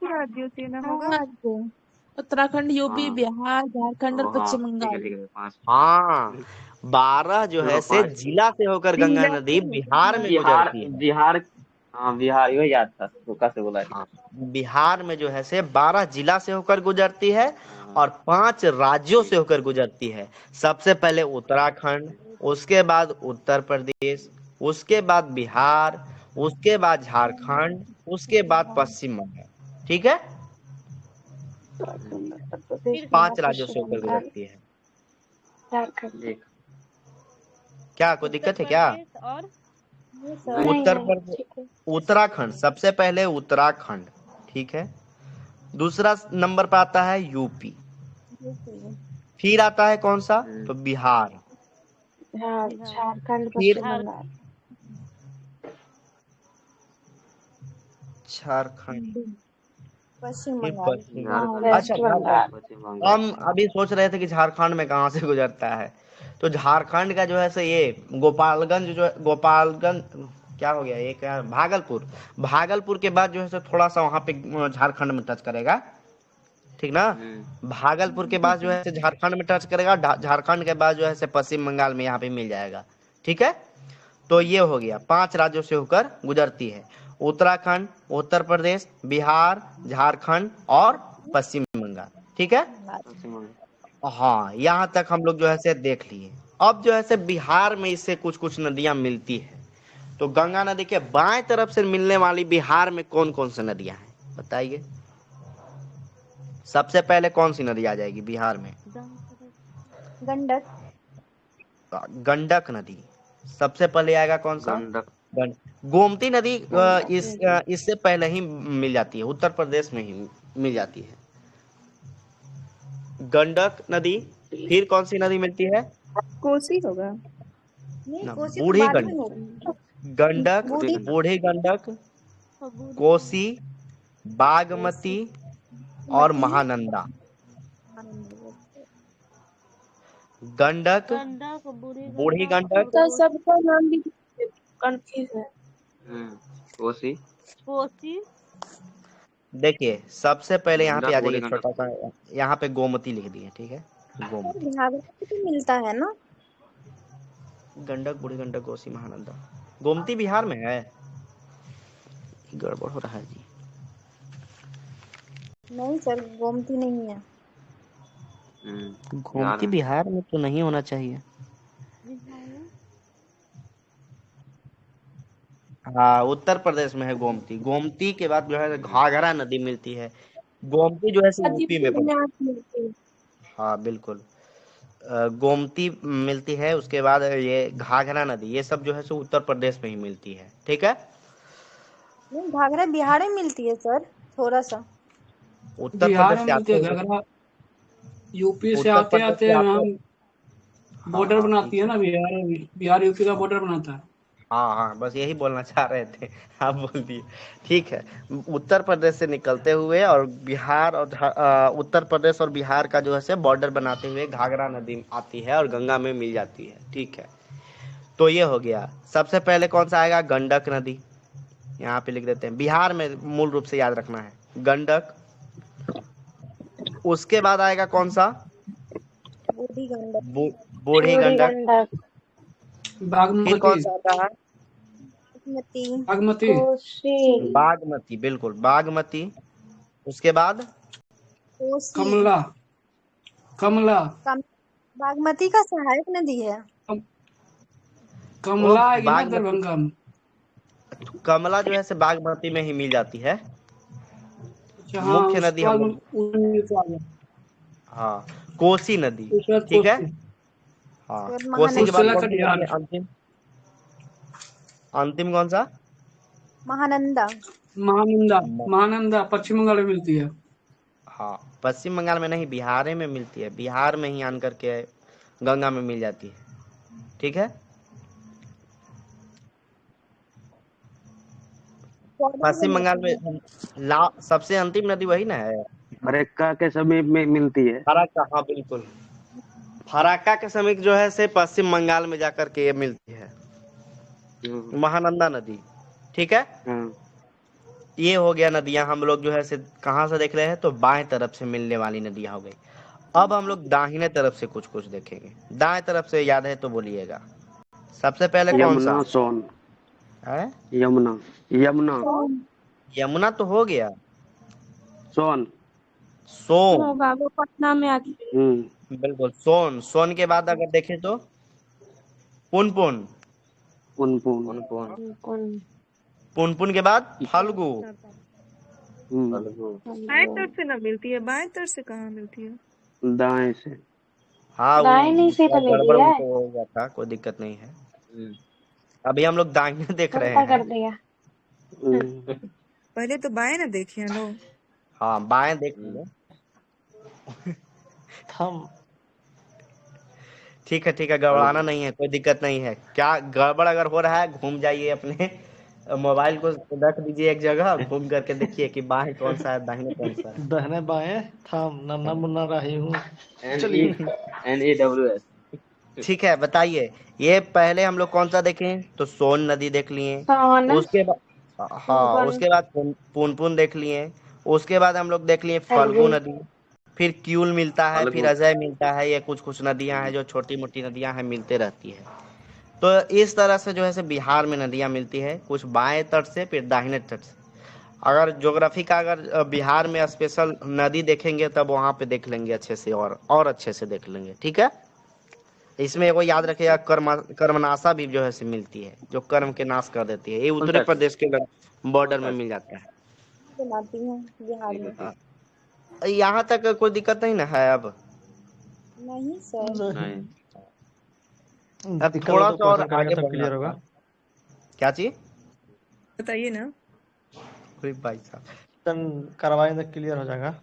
राज्यों से ना होगा। राज्य। उत्तराखंड, यूपी, हाँ बिहार, झारखंड और हाँ, पश्चिम ठीक है बंगाल। ठीक है, 5। हाँ, 12 जो है चलो से 5। जिला से होकर गंगा नदी बिहार में बिहार, गुजरती है। बिहार। हाँ बिहार, यो याद था, रुका से बोला हाँ, था। बिहार में जो है से 12 जिला से होकर गुजरती है और 5 राज्यों से होकर गुजरती है। सबसे पहले उत्तराखंड, उसके बाद उत्तर प्रदेश, उसके बाद बिहार, उसके बाद झारखंड, उसके बाद पश्चिम बंगाल। ठीक है। 5 राज्यों से होकर गुजरती है। झारखंड। देख। क्या कोई दिक्कत है क्या? नहीं उत्तर नहीं, प्रदेश, ठीक है। उत्तराखंड, सबसे पहले उत्तराखंड। ठीक है। दूसरा नंबर पर आता है यूपी। फिर आता है कौन सा? तो बिहार। झारखंड, फिर पश्चिम बंगाल। झारखंड। पश्चिम फिर बंगाल। पश्चिम। झारखंड, अच्छा, वेस्ट बंगाल। पश्चिम बंगाल। हम अभी सोच रहे थे कि झारखंड में कहाँ से गुजरता है। तो झारखंड का जो है से ये गोपालगंज, जो है गोपालगंज, क्या हो गया ये, क्या, भागलपुर। भागलपुर के बाद जो है से थोड़ा सा वहां पे झारखंड में टच करेगा। ठीक ना। भागलपुर के बाद जो है से झारखंड में टच करेगा। झारखंड के बाद जो है से पश्चिम बंगाल में यहाँ पे मिल जाएगा। ठीक है। तो ये हो गया, 5 राज्यों से होकर गुजरती है। उत्तराखंड, उत्तर प्रदेश, बिहार, झारखंड और पश्चिम बंगाल। ठीक है। पश्चिम बंगाल। हाँ, यहाँ तक हम लोग जो है से देख लिए। अब जो है से बिहार में इससे कुछ कुछ नदियां मिलती है। तो गंगा नदी के बाएं तरफ से मिलने वाली बिहार में कौन कौन सी नदियां हैं, बताइए। सबसे पहले कौन सी नदी आ जाएगी बिहार में? गंडक। गंडक नदी सबसे पहले आएगा। कौन सा? गंडक। गोमती नदी इससे पहले ही मिल जाती है, उत्तर प्रदेश में ही मिल जाती है गंडक नदी। फिर कौन सी नदी मिलती है? कोसी होगा। नहीं, ना, कोसी तो बूढ़ी बाद में गंडक। होगी। गंडक, बूढ़ी। बूढ़ी गंडक, कोसी, बागमती और महानंदा। गंडक, बूढ़ी गंडक, तो सबका नाम भी कंफ्यूज है। कोसी। देखिए सबसे पहले यहाँ पे गंडक, आ बूढ़ी जाइए, गंडक, छोटा सा यहाँ पे गोमती लिख दिए। ठीक है, गोमती। बिहार में तो मिलता है ना। गंडक, बूढ़ी गंडक, कोसी, महानंदा। गोमती बिहार में है? गड़बड़ हो रहा है जी। नहीं सर, गोमती नहीं है। गोमती बिहार में तो नहीं होना चाहिए। हाँ, उत्तर प्रदेश में है गोमती। गोमती के बाद जो है घाघरा नदी मिलती है। गोमती जो है सो यूपी में गाजीपुर पड़ती में है। आके मिलती है। हाँ बिल्कुल। गोमती मिलती है, उसके बाद ये घाघरा नदी, ये सब जो है सो उत्तर प्रदेश में ही मिलती है। ठीक है। नहीं, घाघरा बिहार में मिलती है सर, थोड़ा सा। उत्तर बिहार प्रदेश में से मिलती आते है हुए, घाघरा। यूपी से उत्तर आते प्रदेश आते से आते, हम हाँ बॉर्डर हाँ बनाती ठीक है है। ना बिहार। बिहार यूपी का बॉर्डर बनाता है। हाँ हाँ, बस यही बोलना चाह रहे थे, आप बोल दिए। ठीक है। उत्तर प्रदेश से निकलते हुए और बिहार और उत्तर प्रदेश और बिहार का जो है से बॉर्डर बनाते हुए घाघरा नदी आती है और गंगा में मिल जाती है। ठीक है। तो ये हो गया। सबसे पहले कौन सा आएगा? गंडक नदी। यहाँ पे लिख देते हैं, बिहार में मूल रूप से याद रखना है गंडक। उसके बाद आएगा कौन सा? बूढ़ी गंडक। बूढ़ी बूढ़ी गंडक। गंडक, फिर बागमती। कौन सा आता है? बागमती। बागमती। कोसी, बागमती, बिल्कुल बागमती। उसके बाद कोसी। कमला। कमला। कम, बागमती का सहायक नदी है। कम- ओ कमला आएगी ना बागमती, दरभंगा में। कमला जो है से बागमती में ही मिल जाती है। अच्छा हाँ, मुख्य उसके नदी हम बाद लोग, उसके हाँ, कोसी नदी। बाद ठीक है। कोसी। हाँ, फिर कोसी के उससे बाद महानंदा। कौन लेकर सी नदी है कटिहार। अंतिम? अंतिम कौन सा? महानंदा। महानंदा। म- महानंदा पश्चिम बंगाल में मिलती है। हाँ, पश्चिम बंगाल में नहीं, बिहार में मिलती है। बिहार में ही आन करके गंगा में मिल जाती है। ठीक है। बॉर्डर पश्चिम बंगाल बनाती है। में सबसे अंतिम नदी वही ना है? फरक्का के समीप में मिलती है। फराक्का, हाँ बिल्कुल। फराक्का के समीप जो है से पश्चिम बंगाल में जाकर के ये मिलती है, महानंदा नदी। ठीक है। हाँ। ये हो गया नदियां हम लोग जो है से कहाँ से देख रहे हैं, तो बाएं तरफ से मिलने वाली नदियां हो गई। अब हम लोग दाहिने तरफ से कुछ कुछ देखेंगे। दाएं तरफ से याद है तो बोलिएगा। सबसे पहले कौन सा यमुना, सोन। है? यमुना। यमुना। यमुना तो हो गया। सोन। सोन, होगा वो पटना में आती है। बिल्कुल सोन। सोन के बाद अगर देखें तो पुनपुन। पुनपुन। कौन? पुनपुन के बाद फल्गु। बाएं तरफ से ना मिलती है, बाएं तरफ से कहाँ मिलती है? दाएं से। हाँ, दाहिनी से थोड़ा तो मिली गड़बड़ है, उनको हो गया था, कोई दिक्कत नहीं है। अभी हम लोग दाहिने देख रहे उल्टा हैं। कर दिया। पहले तो बाएं ना देखिए लो। हाँ, बाएं देख लिए। हम ठीक है ठीक है, गड़बड़ाना नहीं है, कोई दिक्कत नहीं है। क्या गड़बड़ अगर हो रहा है, घूम जाइए, अपने मोबाइल को रख दीजिए एक जगह, घूम करके देखिए कि बाएं कौन सा है, दाहिने कौन सा है। दहने बाएं थाम नन्ना मुन्ना राही हूँ। NEWS। ठीक है, बताइए। ये पहले हम लोग कौन सा देखें, तो सोन नदी देख लिए। सोन, उसके बाद, हाँ, उसके बाद पुनपुन देख लिए। उसके बाद हम लोग देख लिए फल्गु नदी। फिर क्यूल मिलता है, फिर अजय मिलता है। ये कुछ कुछ नदियां हैं जो छोटी मोटी नदियां हैं, मिलते रहती है। तो इस तरह से जो है से बिहार में नदियां मिलती है, कुछ बाएं तट से, फिर दाहिने तट से। अगर ज्योग्राफी का अगर बिहार में स्पेशल नदी देखेंगे तब वहां पे देख लेंगे अच्छे से, और अच्छे से देख लेंगे। ठीक है। इसमें एगो याद रखिएगा, कर्मनाशा भी जो है से मिलती है, जो कर्म के नाश कर देती है। ये उत्तर प्रदेश के बॉर्डर में मिल जाता है। बनाती है बिहार में। यहाँ तक कोई दिक्कत नहीं ना है अब? नहीं सर। नहीं। अब दिक्कत थोड़ा हो तो सा और क्वेश्चन करेंगे आगे तब बढ़ना क्लियर होगा। था। क्या चीज? बताइए ना। कोई भाई साहब, क्वेश्चन करवाएंगे तो क्लियर हो जाएगा।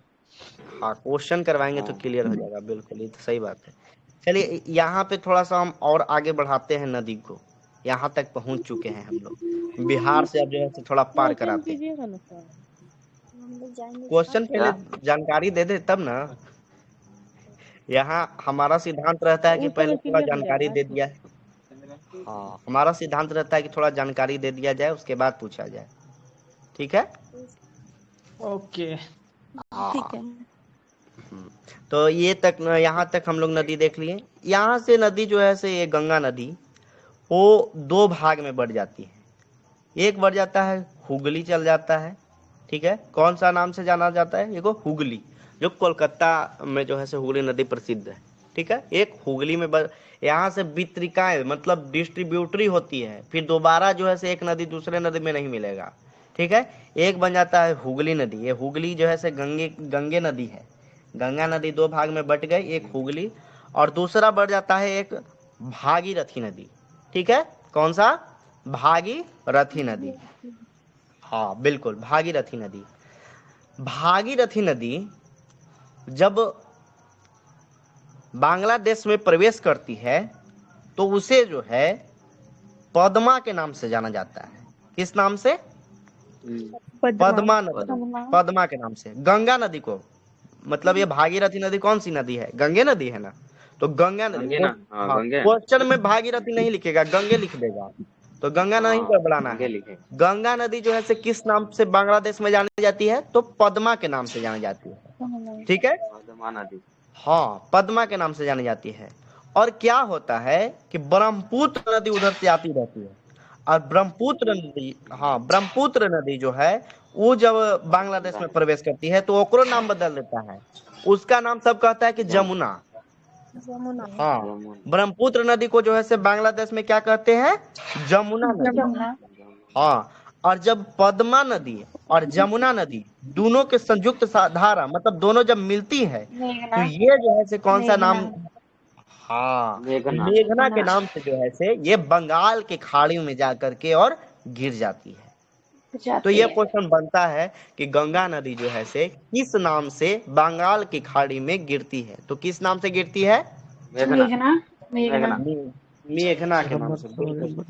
हाँ, क्वेश्चन करवाएंगे तो क्लियर हो जाएगा, बिल्कुल, ये तो सही बात है। चलिए, यहाँ पे थोड़ा सा हम और आगे बढ़ाते हैं नदी को। यहाँ तक पहुंच चुके हैं हम लोग, बिहार से अब जो है थोड़ा पार कराते हैं। कीजिएगा ना सर। हम लोग जाएंगे क्वेश्चन पहले जानकारी दे दे तब ना। यहाँ हमारा सिद्धांत रहता है कि ऊपर पहले में थोड़ा क्लियर हो जानकारी जाएगा। दे दिया। हाँ, हमारा सिद्धांत रहता है कि थोड़ा जानकारी दे दिया जाए, उसके बाद पूछा जाए। ठीक है। ओके। ठीक है। तो ये तक, यहाँ तक हम लोग नदी देख लिए। यहाँ से नदी जो है से ये गंगा नदी, वो दो भाग में बढ़ जाती है। एक बढ़ जाता है हुगली चल जाता है। ठीक है। कौन सा नाम से जाना जाता है? देखो, हुगली, जो कोलकाता में जो है से हुगली नदी प्रसिद्ध है। ठीक है। एक हुगली में यहाँ से वितरिकाएं मतलब डिस्ट्रीब्यूटरी होती है, फिर दोबारा जो है से एक नदी दूसरे नदी में नहीं मिलेगा। ठीक है, एक बन जाता है हुगली नदी। ये हुगली जो है से गंगे नदी है। गंगा नदी दो भाग में बट गई, एक हुगली और दूसरा बढ़ जाता है एक भागीरथी नदी। ठीक है, कौन सा? भागीरथी नदी। हाँ बिल्कुल, भागीरथी नदी। भागीरथी नदी जब बांग्लादेश में प्रवेश करती है तो उसे जो है पद्मा के नाम से जाना जाता है। किस नाम से? पद्मा नदी। पद्मा के नाम से। गंगा नदी को मतलब ये भागीरथी नदी कौन सी नदी है? गंगे नदी है ना, तो गंगा नदी। गंगे ना, हाँ हाँ, गंगे क्वेश्चन में भागीरथी नहीं लिखेगा, गंगे लिख देगा, तो गंगा नहीं हाँ पर बढ़ाना गंगे है। लिखे। गंगा नदी जो है से किस नाम से बांग्लादेश में जानी जाती है? तो पद्मा के नाम से जानी जाती है। ठीक है, पद्मा नदी। हाँ पद्मा के नाम से जानी जाती है। और क्या होता है कि ब्रह्मपुत्र नदी उधर से आती रहती है, और ब्रह्मपुत्र नदी, हाँ ब्रह्मपुत्र नदी जो है वो जब बांग्लादेश में प्रवेश करती है तो ओकरो नाम बदल देता है। उसका नाम सब कहता है कि जमुना। हाँ, ब्रह्मपुत्र नदी को जो है से बांग्लादेश में क्या कहते हैं? जमुना नदी। हाँ, और जब पद्मा नदी और जमुना नदी दोनों के संयुक्त धारा मतलब दोनों जब मिलती है तो ये जो है से कौन सा नाम? हाँ, मेघना के नाम से जो है से ये बंगाल के खाड़ी में जा करके और गिर जाती है। तो ये क्वेश्चन बनता है कि गंगा नदी जो है से किस नाम से बंगाल की खाड़ी में गिरती है? तो किस नाम से गिरती है? मेघना। मेघना। मेघना के नाम से। बिल्कुल,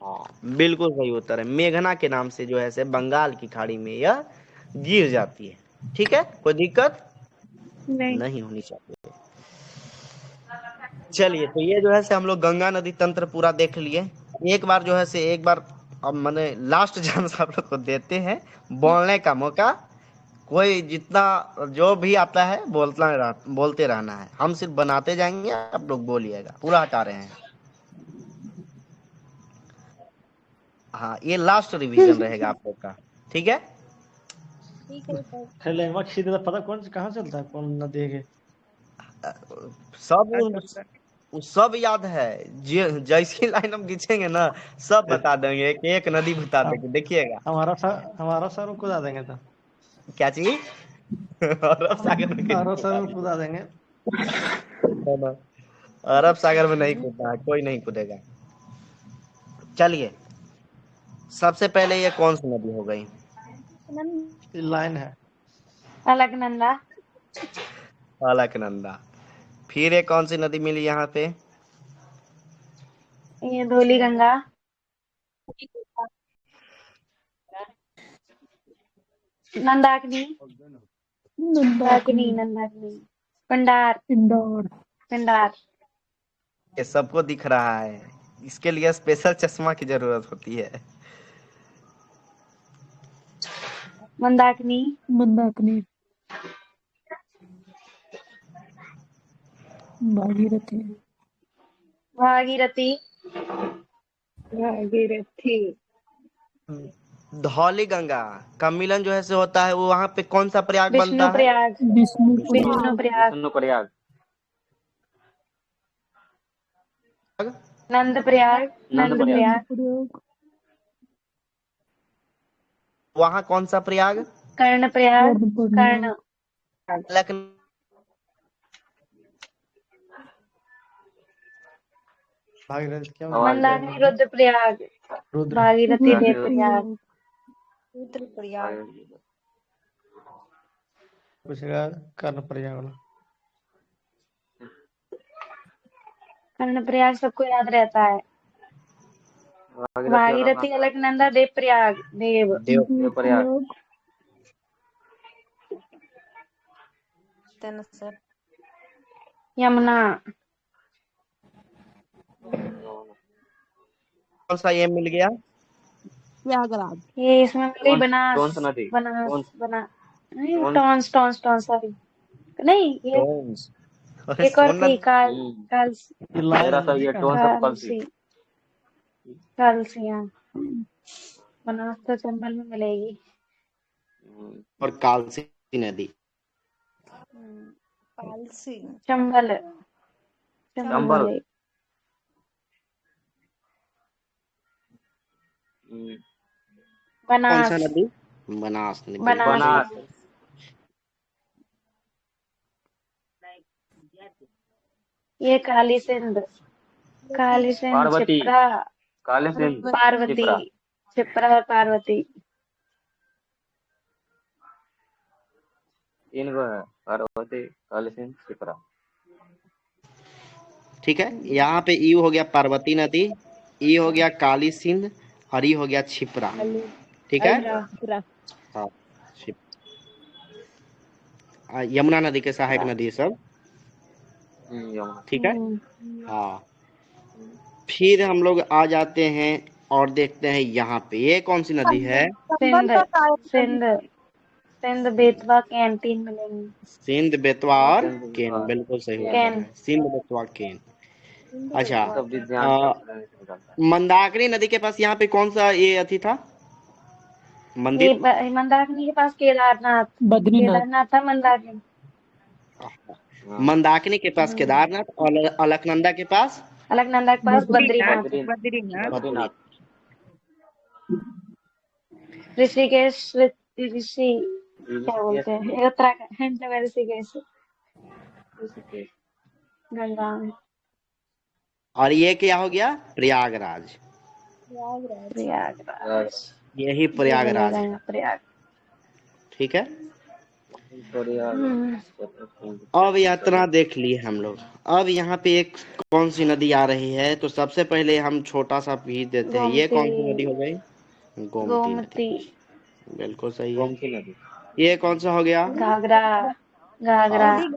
हाँ बिल्कुल सही उत्तर है। मेघना के नाम से जो है से बंगाल की खाड़ी में यह गिर जाती है। ठीक है, कोई दिक्कत नहीं होनी चाहिए। चलिए, तो ये जो है से हम लोग गंगा नदी तंत्र पूरा देख लिए। एक बार जो है से एक बार अब मैंने लास्ट चांस आप लोग को देते हैं बोलने का मौका। कोई जितना जो भी आता है बोलते रहना है, हम सिर्फ बनाते जाएंगे, आप लोग बोलिएगा। पूरा हटा रहे हैं। हाँ, ये लास्ट रिवीजन रहेगा आप लोग का। ठीक है, लैंग्वेज सीधे पता कौन कहाँ चलता है, कौन नदी के? सब याद है। जैसी लाइन हम खींचेंगे ना सब बता देंगे, एक नदी बता देंगे, देखिएगा। हमारा सर कुदा देंगे तो। क्या चाहिए? अरब सागर में हमारा सर कुदा देंगे। अरब सागर में नहीं कूदना है, कोई नहीं कूदेगा। चलिए, सबसे पहले ये कौन सी नदी हो गई? लाइन है अलकनंदा। अलकनंदा। फिर एक कौन सी नदी मिली यहाँ पे? ये धौली गंगा। नंदाकिनी। नंदाकिनी। पंडार। पिंडार। ये सबको दिख रहा है, इसके लिए स्पेशल चश्मा की जरूरत होती है। मंदाकिनी। भागीरथी। धौली गंगा का मिलन जो है से होता है वो वहां पे कौन सा प्रयाग बनता है? विष्णु प्रयाग। विष्णु प्रयाग। नंद प्रयाग। वहां कौन सा प्रयाग? कर्ण प्रयाग। कर्ण। भागीरथी क्या मंदाकिनी रुद्र प्रयाग। भागीरथी देव प्रयाग। पूछेगा कर्ण प्रयाग वाला। कर्ण प्रयाग सबको याद रहता है। भागीरथी, अलकनंदा, देव प्रयाग। देव प्रयाग। यमुना। कौन सा ये मिल गया? प्रयागराज। ये इसमें मिल गई बनास। टोंस नदी। टॉन्स सॉरी, नहीं ये अरे एक और थी मेरा तो ये टोंस और कलसी। हाँ, बनास तो चंबल में मिलेगी। और कालसी नदी चंबल। चंबल। चंबल। हम्म, कौन सा बनास। नदी? बनास नदी, बिल्कुल बनास सही। बनास। नदी। ये काली सिंध। काली सिंध, पार्वती। क्षिप्रा, काली सिंध, पार्वती। क्षिप्रा। क्षिप्रा और पार्वती। तीन गो है, पार्वती, काली सिंध, क्षिप्रा। ठीक है, यहाँ पे ई हो गया पार्वती नदी, ई हो गया काली सिंध, और ई हो गया क्षिप्रा। ठीक है। क्षिप्रा। हाँ, यमुना नदी के सहायक नदी है सब। यमुना। ठीक है। हाँ, फिर हम लोग आ जाते हैं और देखते हैं यहाँ पे ये कौन सी नदी है? सिंध। सिंध। सिंध, बेतवा, केन, तीन मिलेंगे। सिंध, बेतवा और सिंध, केन, बेतवा, बिल्कुल सही केन। उत्तर है, सिंध, बेतवा, केन। अच्छा, सब विज्ञान से निकलता है। मंदाकिनी नदी के पास यहाँ पे कौन सा ये अथी था, ये मंदिर? मंदाकिनी के पास केदारनाथ। बद्रीनाथ। केदारनाथ था मंदाकिनी। हाँ, मंदाकिनी के पास केदारनाथ और अलकनंदा के पास अलकनंदा के पास बद्रीनाथ। बद्रीनाथ। ऋषिकेश। ऋषि क्या बोलते हैं, ये उत्तराखंड में ऋषिकेश। ऋषिकेश। गंगा में। और ये क्या हो गया? प्रयागराज। प्रयागराज। यही ये प्रयागराज मिलेगा है। यहाँ प्रयाग। ठीक है। प्रयाग। अब यात्रा देख ली हम लोग। अब यहाँ पे एक कौन सी नदी आ रही है, तो सबसे पहले हम छोटा सा भी देते हैं। ये कौन सी नदी हो गई? गोमती नदी, गोमती। बिल्कुल सही है। गोमती नदी। ये कौन सा हो गया? घाघरा। घाघरा। हाँ,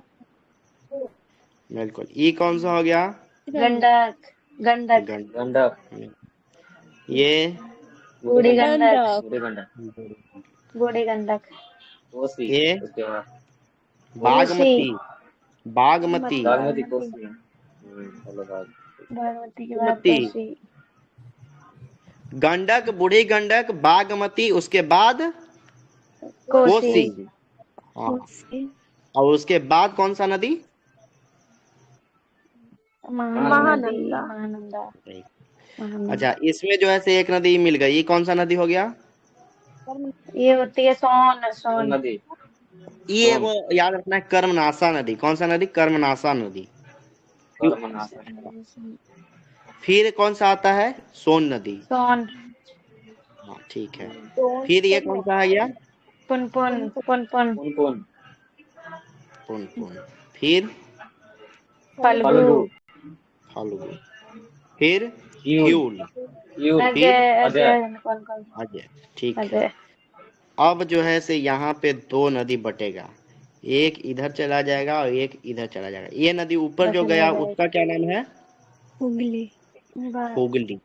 बिल्कुल। ये कौन सा हो गया? गंडक। गंडक। गंडक। ये बूढ़ी गंडक। बूढ़ी गंडक। बूढ़ी गंडक। कोसी। ये उसके बाद बागमती। बागमती। बागमती, कोसी। चलो बागमती के बाद बागमती, कोसी। गंडक, बूढ़ी गंडक, बागमती, उसके बाद कोसी। कोसी। हाँ, और उसके बाद कौन सा नदी? महानदी। महानंदा। अच्छा, इसमें जो है से एक नदी मिल गई, ये कौन सा नदी हो गया? ये होती है सोन। सोन नदी। ये वो याद रखना है, कर्मनाशा नदी। कौन सा नदी? कर्मनाशा नदी। फिर कौन सा आता है? सोन नदी। सोन। हाँ, ठीक है। फिर ये कौन सा है गया? पुनपुन। पुनपुन। पुनपुन। पुनपुन। फिर फल्गु। फाल्गु। फिर यूल। यूल। अजय। अजय। अजय। कौन कौन। अजय। ठीक है। अजय। अब जो है से यहाँ पे दो नदी बटेगा, एक इधर चला जाएगा और एक इधर चला जाएगा। ये नदी ऊपर जो गया उसका क्या नाम है? हुगली। हुगली।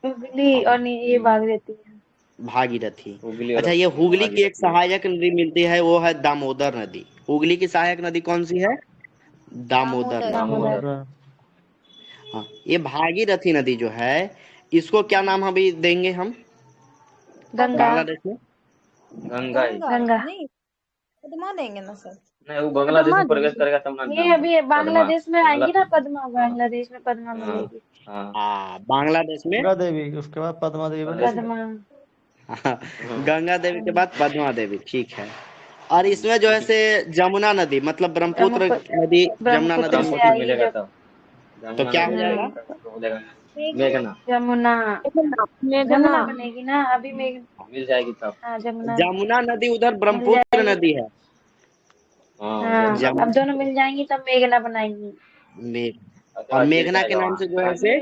हुगली और ये भागीरथी है। भागीरथी। हुगली। अच्छा, ये हुगली की एक सहायक नदी मिलती है, वो है दामोदर नदी। हुगली की सहायक नदी कौन सी है? दामोदर नदी। दामोदर। हाँ, ये भागीरथी नदी जो है, इसको क्या नाम अभी देंगे हम गंगा। बांग्लादेश में? गंगा ही। गंगा। पद्मा देंगे ना सर। नहीं, वो बांग्लादेश में प्रवेश करेगा तब ना ये नाम अभी बांग्लादेश में आएगी ना पद्मा। हाँ। बांग्लादेश में पद्मा मिलेगी। हाँ। बांग्लादेश में गंगा देवी, उसके बाद पद्मा देवी बनेगी। पद्मा। हाँ, गंगा देवी के बाद पद्मा देवी। ठीक है। और इसमें जो है से जमुना नदी, मतलब ब्रह्मपुत्र नदी, जमुना नदी ब्रह्मपुत्र से में आई मिलेगा जो। तब। तो क्या हो जाएगा? मेघना। जमुना। मेघना। जमुना बनेगी ना अभी मिल जाएगी तब। हाँ, जमुना। जमुना नदी उधर ब्रह्मपुत्र नदी है। हाँ, अब दोनों मिल जाएंगी तब मेघना बनाएंगी। और मेघना के नाम से जो है से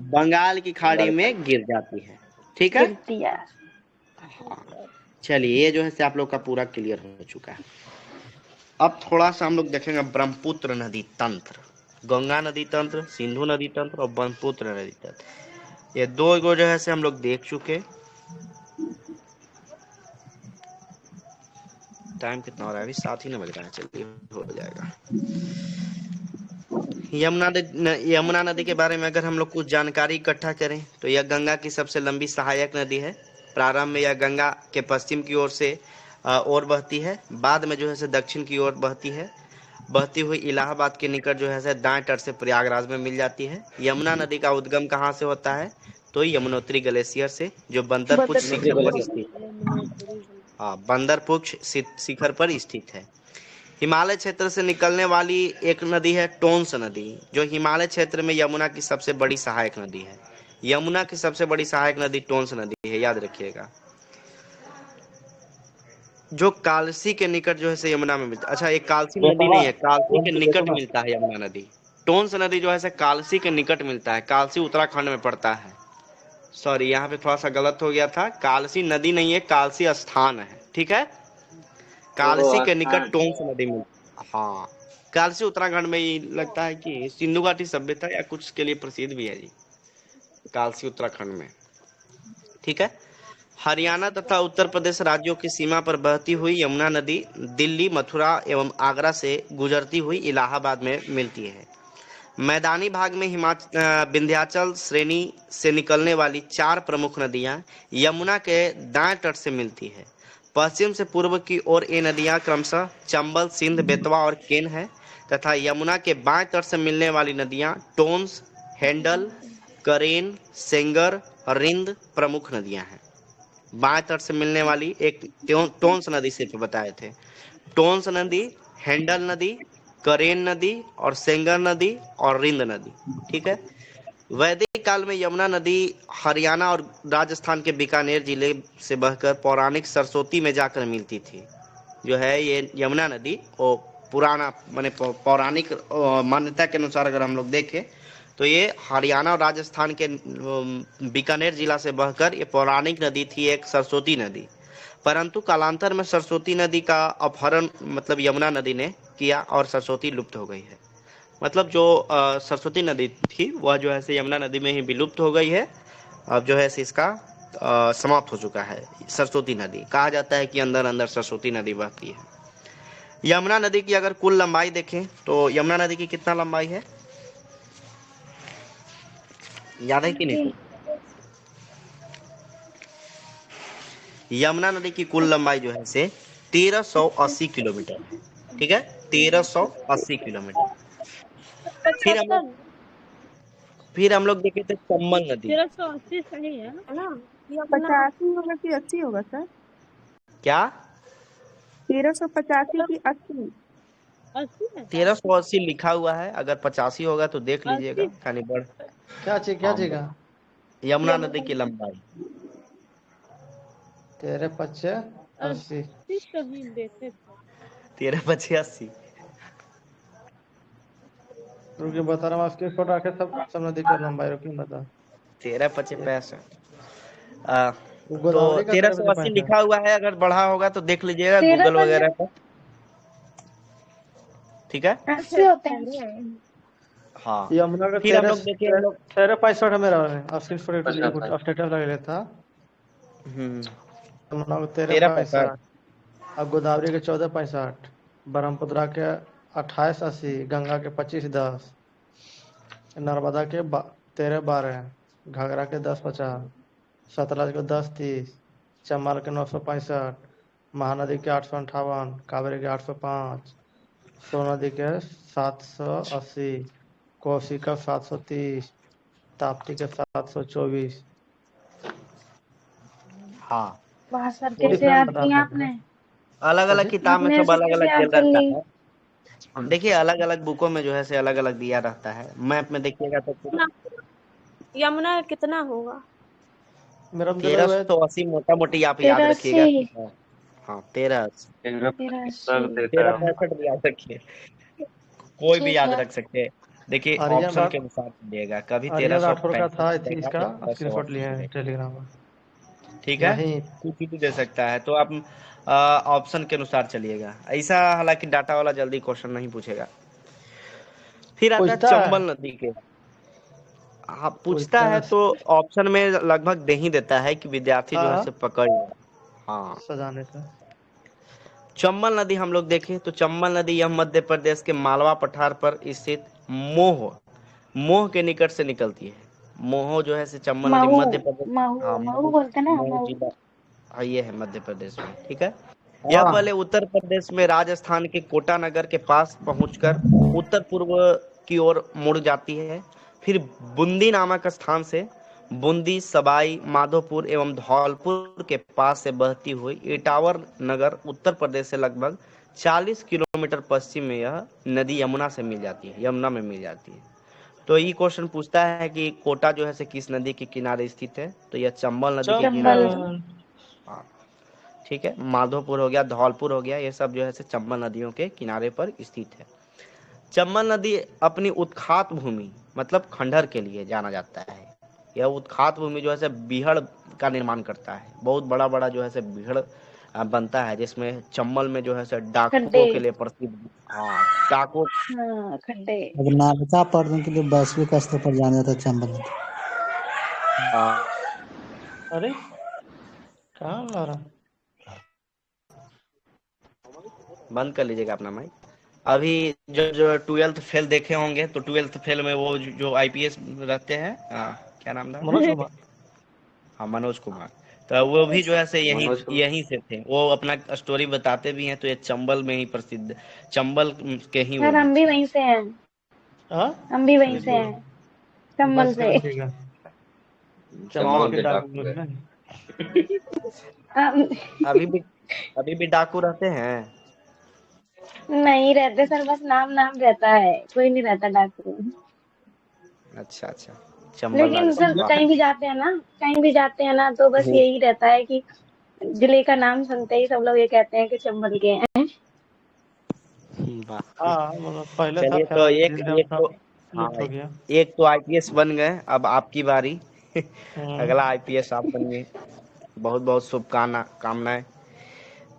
बंगाल की खाड़ी में गिर जाती है। ठीक है। गिरती है। हाँ, चलिए, ये जो है से आप लोग का पूरा क्लियर हो चुका है। अब थोड़ा सा हम लोग देखेंगे ब्रह्मपुत्र नदी तंत्र, गंगा नदी तंत्र, सिंधु नदी तंत्र और ब्रह्मपुत्र नदी तंत्र। ये दो जो है से हम लोग देख चुके। टाइम कितना हो रहा है? अभी 7 ही न बज रहा है। चलिए, हो जाएगा। यमुना नदी के बारे में अगर हम लोग कुछ जानकारी इकट्ठा करें तो यह गंगा की सबसे लंबी सहायक नदी है। प्रारंभ में यह गंगा के पश्चिम की ओर से और बहती है, बाद में जो है से दक्षिण की ओर बहती है बहती हुई इलाहाबाद के निकट जो है दाएं तट से प्रयागराज में मिल जाती है। यमुना नदी का उद्गम कहाँ से होता है? तो यमुनोत्री ग्लेशियर से, जो बंदरपुर शिखर पर स्थित है। हाँ, बंदरपुर शिखर पर स्थित है। हिमालय क्षेत्र से निकलने वाली एक नदी है टोंस नदी, जो हिमालय क्षेत्र में यमुना की सबसे बड़ी सहायक नदी है। यमुना की सबसे बड़ी सहायक नदी टोंस नदी है, याद रखिएगा। जो कालसी के निकट जो है यमुना में मिलता है। अच्छा, ये कालसी नदी नहीं है, कालसी के निकट मिलता है यमुना नदी। टोंस नदी जो है कालसी के निकट मिलता है। कालसी उत्तराखंड में पड़ता है। सॉरी, यहाँ पे थोड़ा सा गलत हो गया था। कालसी नदी नहीं है, कालसी स्थान है। ठीक है, कालसी के निकट टोंस नदी मिलती है। हाँ, कालसी उत्तराखंड में ही लगता है कि सिंधु घाटी सभ्यता या कुछ के लिए प्रसिद्ध भी है जी, कालसी उत्तराखंड में। ठीक है, हरियाणा तथा उत्तर प्रदेश राज्यों की सीमा पर बहती हुई यमुना नदी दिल्ली, मथुरा एवं आगरा से गुजरती हुई इलाहाबाद में मिलती है। मैदानी भाग में विंध्याचल श्रेणी से निकलने वाली 4 प्रमुख नदियां यमुना के दाएं तट से मिलती है। पश्चिम से पूर्व की ओर ये नदियां क्रमशः चंबल, सिंध, बेतवा और केन है, तथा यमुना के बाएं तट से मिलने वाली नदियां टोंस, हैंडल, करेन, सेंगर, रिंद प्रमुख नदियां हैं। बाएं तट से मिलने वाली एक टोंस नदी सिर्फ बताए थे। टोंस नदी, हैंडल नदी, करेन नदी और सेंगर नदी और रिंद नदी। ठीक है, वैदिक काल में यमुना नदी हरियाणा और राजस्थान के बीकानेर जिले से बहकर पौराणिक सरस्वती में जाकर मिलती थी। जो है ये यमुना नदी वो पुराना माने पौराणिक मान्यता के अनुसार अगर हम लोग देखें तो ये हरियाणा और राजस्थान के बीकानेर जिला से बहकर ये पौराणिक नदी थी, एक सरस्वती नदी। परंतु कालांतर में सरस्वती नदी का अपहरण मतलब यमुना नदी ने किया और सरस्वती लुप्त हो गई है। मतलब जो सरस्वती नदी थी वह जो है यमुना नदी में ही विलुप्त हो गई है। अब जो है इसका समाप्त हो चुका है। सरस्वती नदी कहा जाता है कि अंदर अंदर सरस्वती नदी बहती है। यमुना नदी की अगर कुल लंबाई देखें तो यमुना नदी की कितना लंबाई है, याद है कि नहीं? यमुना नदी की कुल लंबाई जो है 1380 किलोमीटर है। ठीक है, 1380 किलोमीटर। फिर हम लोग देखे थे चंबल नदी। 1380 सही है ना? 85 होगा कि 80 होगा सर? क्या 1385 की 80? 1380 लिखा हुआ है, अगर 85 होगा तो देख लीजिएगा। खाली बढ़ क्या चाहिए यमुना नदी की लंबाई 1385 1385। रुकिए बता रहा हूँ, आपके फोटो आके सब नदी का लंबाई रुकिए बता। 1365 तो गोदावरी का 1380 लिखा हुआ है, अगर बढ़ा होगा तो देख लीजिएगा गूगल वगैरह पर। ठीक है, 80 होते हैं। हाँ। यमुना का फिर हम लोग देखिए 1365 में रहा है। आप स्क्रीनशॉट आप स्टेटस लगा लेता। यमुना का 1365 और गोदावरी के 1465, ब्रह्मपुत्र के 2880, गंगा के 2510, नर्मदा के 1312, घाघरा के 1050, सतलज के 1030, चंबल के 965, महानदी के 858, कावेरी के 805, सोननदी के 780, कोसी का 730, ताप्ती के 724। हाँ, सर कैसे याद किया आपने? अलग अलग किताब में सब अलग अलग चल रहता है। देखिए अलग अलग बुकों में जो है अलग अलग दिया रहता है। मैप में देखिएगा तो यमुना कितना होगा? 1380 मोटा मोटी आप याद रखिएगा। हाँ 1365 भी याद रखिए, कोई भी याद रख सकते हैं। देखिए ऑप्शन के अनुसार दिएगा, कभी 1365 का था इसका स्क्रीनशॉट लिए हैं टेलीग्राम पर। ठीक है, कुछ भी दे सकता है, तो आप ऑप्शन के अनुसार चलिएगा। ऐसा हालांकि डाटा वाला जल्दी क्वेश्चन नहीं पूछेगा। फिर आता है चंबल नदी के। हाँ पूछता है तो ऑप्शन में लगभग दे ही देता है कि विद्यार्थी जो है पकड़। हाँ सजाने का चंबल नदी हम लोग देखें तो चंबल नदी यह मध्य प्रदेश के मालवा पठार पर स्थित मोह के निकट से निकलती है। मोह जो है चंबल नदी मध्य प्रदेश, महू बोलते हैं ना, हाँ ये है मध्य प्रदेश में। ठीक है, यह पहले उत्तर प्रदेश में राजस्थान के कोटा नगर के पास पहुंचकर उत्तर पूर्व की ओर मुड़ जाती है। फिर बूंदी नामक स्थान से बूंदी, सवाई माधोपुर एवं धौलपुर के पास से बहती हुई इटावर नगर उत्तर प्रदेश से लगभग 40 किलोमीटर पश्चिम में यह नदी यमुना से मिल जाती है, यमुना में मिल जाती है। तो ये क्वेश्चन पूछता है कि कोटा जो है से किस नदी के किनारे स्थित है, तो यह चंबल नदी के किनारे। हाँ ठीक है, माधोपुर हो गया, धौलपुर हो गया, ये सब जो है से चंबल नदियों के किनारे पर स्थित है। चंबल नदी अपनी उत्खात भूमि मतलब खंडहर के लिए जाना जाता है। यह उत्खात भूमि जो है से बीहड़ का निर्माण करता है। बहुत बड़ा बड़ा जो है से बीहड़ बनता है, जिसमें चंबल में जो है से डाकुओं के लिए प्रसिद्ध। हाँ डाकू, खड्डे। अगर नागरिकता पर्यटन के लिए वैश्विक स्तर पर जाना जाता है चंबल नदी। अरे कहाँ ला रहा? बंद कर लीजिएगा अपना माइक। अभी जो 12th फेल देखे होंगे तो 12th फेल में वो जो आईपीएस रहते हैं, क्या नाम था? मनोज कुमार। हाँ मनोज कुमार। तो वो भी जो है से यहीं से थे। वो अपना स्टोरी बताते भी हैं। तो ये चंबल में ही प्रसिद्ध, चंबल के ही सर हम भी वहीं से हैं। हाँ हम भी वहीं से हैं, चंबल से। चंबल के डाकू लोग हैं। अभी भी डाकू रहते हैं? नहीं रहते सर, बस नाम रहता है, कोई नहीं रहता डाकू। अच्छा अच्छा। लेकिन सर कहीं भी जाते हैं ना तो बस यही रहता है कि जिले का नाम सुनते ही सब लोग ये कहते हैं कि चंबल के हैं। पहले चलिए था, तो एक तो आईपीएस बन गए, अब आपकी बारी। अगला आईपीएस आप बनिए, बहुत बहुत शुभकामनाएं।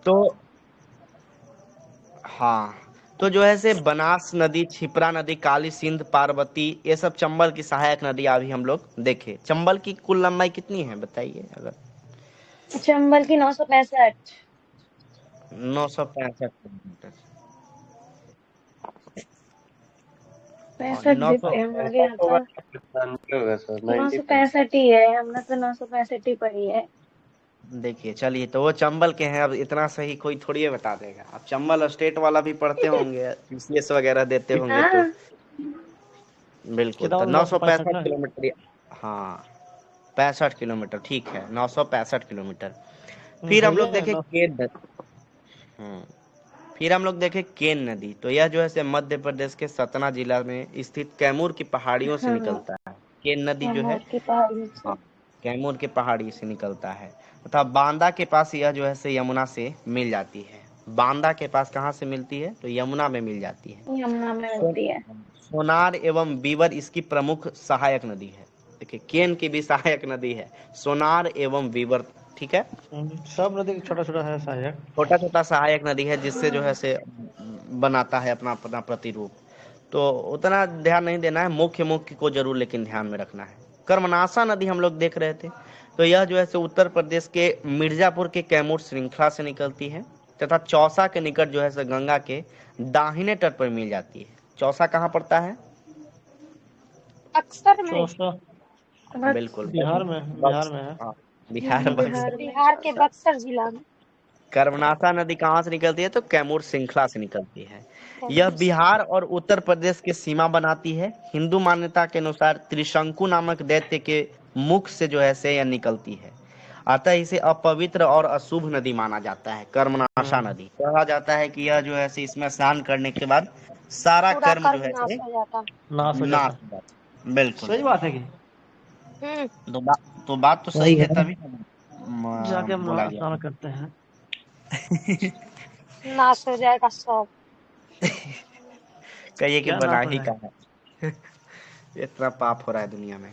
तो हाँ, तो जो है से बनास नदी, क्षिप्रा नदी, काली सिंध, पार्वती, ये सब चंबल की सहायक नदी अभी हम लोग देखे। चंबल की कुल लंबाई कितनी है बताइए? अगर चंबल की 965 किलोमीटर। 65 देते हैं हमारे यहाँ तो। 965 ही है, हमने तो 965 ही पढ़ी है। देखिए चलिए, तो वो चंबल के हैं। अब इतना सही कोई थोड़ी बता देगा। अब चंबल स्टेट वाला भी पढ़ते होंगे, पीसीएस वगैरह देते होंगे तो बिल्कुल। तो 965 किलोमीटर। हाँ 65 किलोमीटर, ठीक है, 965 किलोमीटर। फिर हम लोग देखे केन नदी। तो यह जो है से मध्य प्रदेश के सतना जिला में स्थित कैमूर की पहाड़ियों से निकलता है। केन नदी जो है कैमूर के पहाड़ी से निकलता है तथा बांदा के पास यह जो है से यमुना से मिल जाती है। बांदा के पास कहाँ से मिलती है? तो यमुना में मिल जाती है, यमुना में मिलती है। सोनार एवं बीवर इसकी प्रमुख सहायक नदी है। देखिए केन की भी सहायक नदी है, सोनार एवं बीवर, ठीक है। सब नदी छोटा छोटा है सहायक, छोटा छोटा सहायक नदी है, जिससे जो है से बनाता है अपना अपना प्रतिरूप। तो उतना ध्यान नहीं देना है, मुख्य को जरूर लेकिन ध्यान में रखना है। कर्मनाशा नदी हम लोग देख रहे थे। तो यह जो है से उत्तर प्रदेश के मिर्जापुर के कैमूर श्रृंखला से निकलती है तथा चौसा के निकट जो है से गंगा के दाहिने तट पर मिल जाती है। चौसा कहाँ पड़ता है? अक्सर में। बिल्कुल बिहार में है। बिहार के बक्सर जिला में। कर्मनाशा नदी कहाँ से निकलती है? तो कैमूर श्रृंखला से निकलती है। यह बिहार और उत्तर प्रदेश की सीमा बनाती है। हिंदू मान्यता के अनुसार त्रिशंकु नामक दैत्य के मुख से जो है से यह निकलती है, अतः इसे अपवित्र और अशुभ नदी माना जाता है। कर्मनाशा नदी कहा जाता है कि यह जो है से इसमें स्नान करने के बाद सारा कर्म जो है से नाश हो जाता। बिल्कुल सही बात है कि तो बात तो सही है, तभी जाके हम स्नान करते हैं। नाश हो जाएगा सब। कहिए कि बना ही का है। इतना पाप हो रहा है दुनिया में।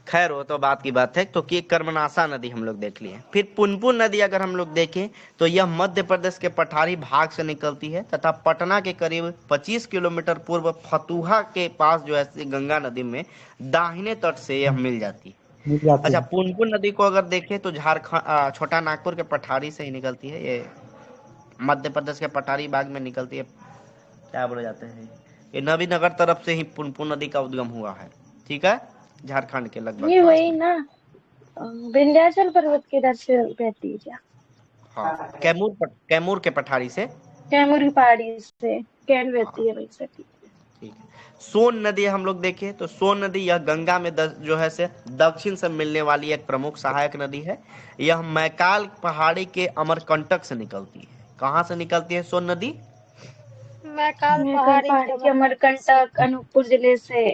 खैर वो तो बात की बात है। तो कि कर्मनाशा नदी हम लोग देख लिए। फिर पुनपुन नदी अगर हम लोग देखें तो यह मध्य प्रदेश के पठारी भाग से निकलती है तथा पटना के करीब 25 किलोमीटर पूर्व फतुहा के पास जो है गंगा नदी में दाहिने तट से यह मिल जाती है। अच्छा, पुनपुन नदी को अगर देखें तो झारखंड छोटा नागपुर के पठारी से ही निकलती है। ये मध्य प्रदेश के पठारी भाग में निकलती है। क्या बोले जाते हैं, ये नबीनगर तरफ से ही पुनपुन नदी का उद्गम हुआ है, ठीक है, झारखंड के लगभग। ये वही ना विंध्याचल पर्वत के इधर से बहती है क्या? हाँ, कैमूर के पठारी से। कैमूर की पहाड़ी से कैन रहती है वही से। ठीक है। सोन नदी हम लोग देखें तो सोन नदी यह गंगा में जो है से दक्षिण से मिलने वाली एक प्रमुख सहायक नदी है। यह मैकाल पहाड़ी के अमरकंटक से निकलती है। कहाँ से निकलती है सोन नदी? मैकाल मैं कल पहाड़ी पहाड़ी के के अमरकंटक अनूपपुर जिले से।